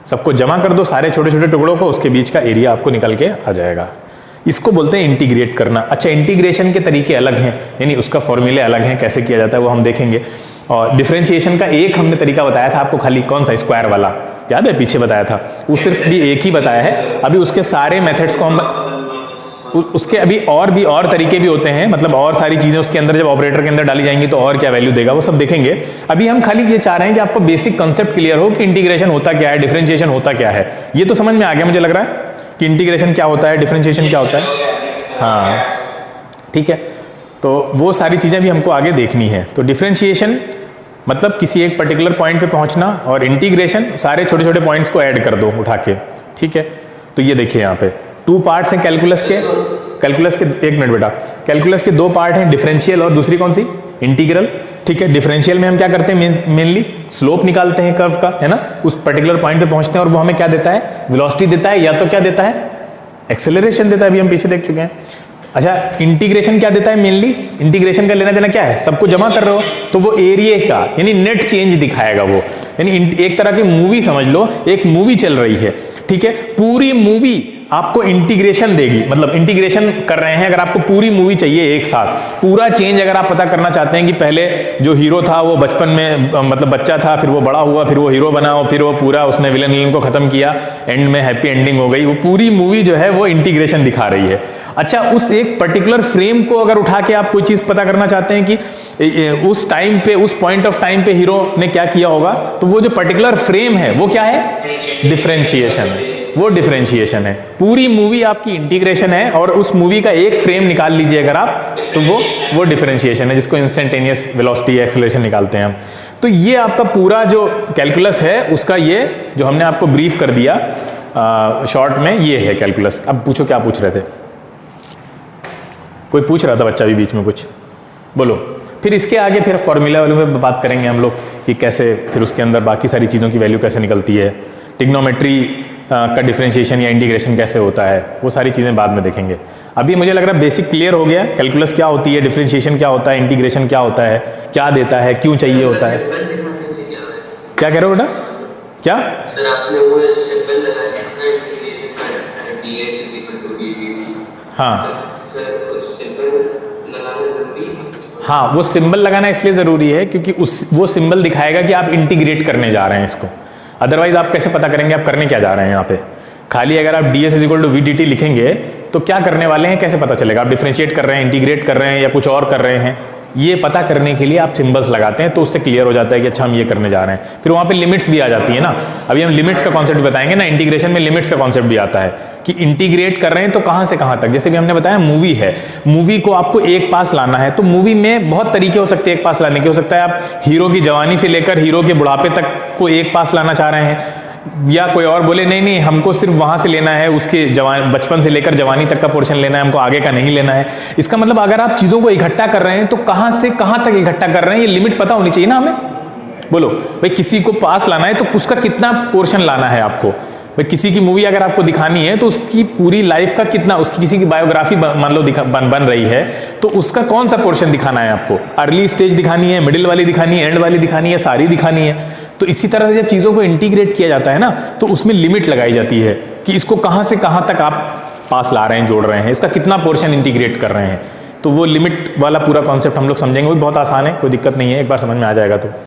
सबको जमा कर दो सारे छोटे छोटे टुकड़ों को, उसके बीच का एरिया आपको निकल के आ जाएगा। इसको बोलते हैं इंटीग्रेट करना। अच्छा, इंटीग्रेशन के तरीके अलग हैं, यानी उसका फॉर्मूले अलग हैं, कैसे किया जाता है वो हम देखेंगे। और डिफरेंशिएशन का एक हमने तरीका बताया था आपको, खाली कौन सा, स्क्वायर वाला, याद है पीछे बताया था, वो सिर्फ भी एक ही बताया है। अभी उसके सारे मेथड्स को हम उसके अभी और तरीके भी होते हैं, मतलब और सारी चीजें उसके अंदर जब ऑपरेटर के अंदर डाली जाएंगी तो और क्या वैल्यू देगा वो सब देखेंगे। अभी हम खाली ये चाह रहे हैं कि आपको बेसिक कंसेप्ट क्लियर हो कि इंटीग्रेशन होता क्या है, डिफरेंशिएशन होता क्या है। ये तो समझ में आ गया मुझे लग रहा है कि इंटीग्रेशन क्या होता है, डिफरेंशिएशन क्या होता है। हाँ ठीक है, तो वो सारी चीजें भी हमको आगे देखनी है। तो डिफरेंशिएशन मतलब किसी एक पर्टिकुलर पॉइंट पे पहुंचना, और इंटीग्रेशन सारे छोटे छोटे पॉइंट्स को ऐड कर दो उठा के, ठीक है। तो ये देखिए यहाँ पे 2 पार्ट्स हैं कैलकुलस के। एक मिनट बेटा, कैलकुलस के 2 पार्ट हैं, डिफरेंशियल और दूसरी कौन सी, इंटीग्रल, ठीक है। डिफरेंशियल में हम क्या करते हैं, मेनली स्लोप निकालते हैं कर्व का, है ना, उस पर्टिकुलर पॉइंट पे पहुंचते हैं, और वो हमें क्या देता है, वेलोसिटी देता है, या तो क्या देता है, एक्सेलरेशन देता है, अभी हम पीछे देख चुके हैं। अच्छा, इंटीग्रेशन क्या देता है, मेनली इंटीग्रेशन का लेना देना क्या है, सबको जमा कर रहे हो तो वो एरिया का यानी नेट चेंज दिखाएगा वो, यानी एक तरह की मूवी समझ लो, एक मूवी चल रही है, ठीक है, पूरी मूवी आपको इंटीग्रेशन देगी, मतलब इंटीग्रेशन कर रहे हैं, अगर आपको पूरी मूवी चाहिए एक साथ, पूरा चेंज अगर आप पता करना चाहते हैं कि पहले जो हीरो था वो बचपन में मतलब बच्चा था, फिर वो बड़ा हुआ, फिर वो हीरो बना, और फिर वो पूरा उसने विलन को खत्म किया, एंड में हैप्पी एंडिंग हो गई, वो पूरी मूवी जो है वो इंटीग्रेशन दिखा रही है। अच्छा, उस एक पर्टिकुलर फ्रेम को अगर उठा के आप कोई चीज पता करना चाहते हैं कि उस टाइम पे, उस पॉइंट ऑफ टाइम पे हीरो ने क्या किया होगा, तो वो जो पर्टिकुलर फ्रेम है वो क्या है, डिफरेंशिएशन है, वो डिफरेंशिएशन है। पूरी मूवी आपकी इंटीग्रेशन है, और उस मूवी का एक फ्रेम निकाल लीजिए अगर आप, तो वो डिफरेंशिएशन है, जिसको इंस्टेंटेनियस वेलोसिटी एक्सेलरेशन निकालते हैं हम। तो ये आपका पूरा जो कैलकुलस है उसका, ये जो हमने आपको ब्रीफ कर दिया शॉर्ट में, ये है कैलकुलस। अब पूछो क्या पूछ रहे थे, कोई पूछ रहा था बच्चा भी बीच में कुछ, बोलो। फिर इसके आगे फिर फॉर्मूला वालों में बात करेंगे हम लोग कि कैसे फिर उसके अंदर बाकी सारी चीज़ों की वैल्यू कैसे निकलती है, ट्रिग्नोमेट्री का डिफरेंशिएशन या इंटीग्रेशन कैसे होता है, वो सारी चीज़ें बाद में देखेंगे। अभी मुझे लग रहा है बेसिक क्लियर हो गया, कैलकुलस क्या होती है, डिफरेंशिएशन क्या होता है, इंटीग्रेशन क्या होता है, क्या देता है, क्यों चाहिए होता है। क्या कह रहे हो बेटा, क्या सर आपने वो सिंबल लगाया ना इंटीग्रेशन का, ds हाँ सर उस सिंबल लगाना जरूरी है। हाँ, वो सिंबल लगाना इसलिए ज़रूरी है क्योंकि वो सिंबल दिखाएगा कि आप इंटीग्रेट करने जा रहे हैं इसको। अदरवाइज आप कैसे पता करेंगे आप करने क्या जा रहे हैं यहाँ पे। खाली अगर आप ds = vdt लिखेंगे तो क्या करने वाले हैं, कैसे पता चलेगा आप डिफरेंशिएट कर रहे हैं, इंटीग्रेट कर रहे हैं, या कुछ और कर रहे हैं। ये पता करने के लिए आप सिंबल्स लगाते हैं, तो उससे क्लियर हो जाता है कि अच्छा हम ये करने जा रहे हैं। फिर वहाँ पे लिमिट्स भी आ जाती है ना, अभी हम लिमिट्स का कॉन्सेप्ट बताएंगे ना, इंटीग्रेशन में लिमिट्स का कॉन्सेप्ट भी आता है कि इंटीग्रेट कर रहे हैं तो कहाँ से कहाँ तक। जैसे भी हमने बताया मूवी है, मूवी को आपको एक पास लाना है, तो मूवी में बहुत तरीके हो सकते हैं एक पास लाने के। हो सकता है आप हीरो की जवानी से लेकर हीरो के बुढ़ापे तक को एक पास लाना चाह रहे हैं, या कोई और बोले नहीं नहीं हमको सिर्फ वहां से लेना है, उसके बचपन से लेकर जवानी तक का पोर्शन लेना है, हमको आगे का नहीं लेना है। इसका मतलब अगर आप चीजों को इकट्ठा कर रहे हैं तो कहां से कहां तक इकट्ठा कर रहे हैं, ये लिमिट पता होनी चाहिए ना हमें। बोलो भाई, किसी को पास लाना है तो उसका कितना पोर्शन लाना है आपको। भाई किसी की मूवी अगर आपको दिखानी है तो उसकी पूरी लाइफ का कितना, उसकी किसी की बायोग्राफी मान लो बन रही है, तो उसका कौन सा पोर्शन दिखाना है आपको। अर्ली स्टेज दिखानी है, मिडिल वाली दिखानी है, एंड वाली दिखानी है, सारी दिखानी है। तो इसी तरह से जब चीज़ों को इंटीग्रेट किया जाता है ना, तो उसमें लिमिट लगाई जाती है कि इसको कहाँ से कहाँ तक आप पास ला रहे हैं, जोड़ रहे हैं, इसका कितना पोर्शन इंटीग्रेट कर रहे हैं। तो वो लिमिट वाला पूरा कॉन्सेप्ट हम लोग समझेंगे, वो बहुत आसान है, कोई दिक्कत नहीं है, एक बार समझ में आ जाएगा तो।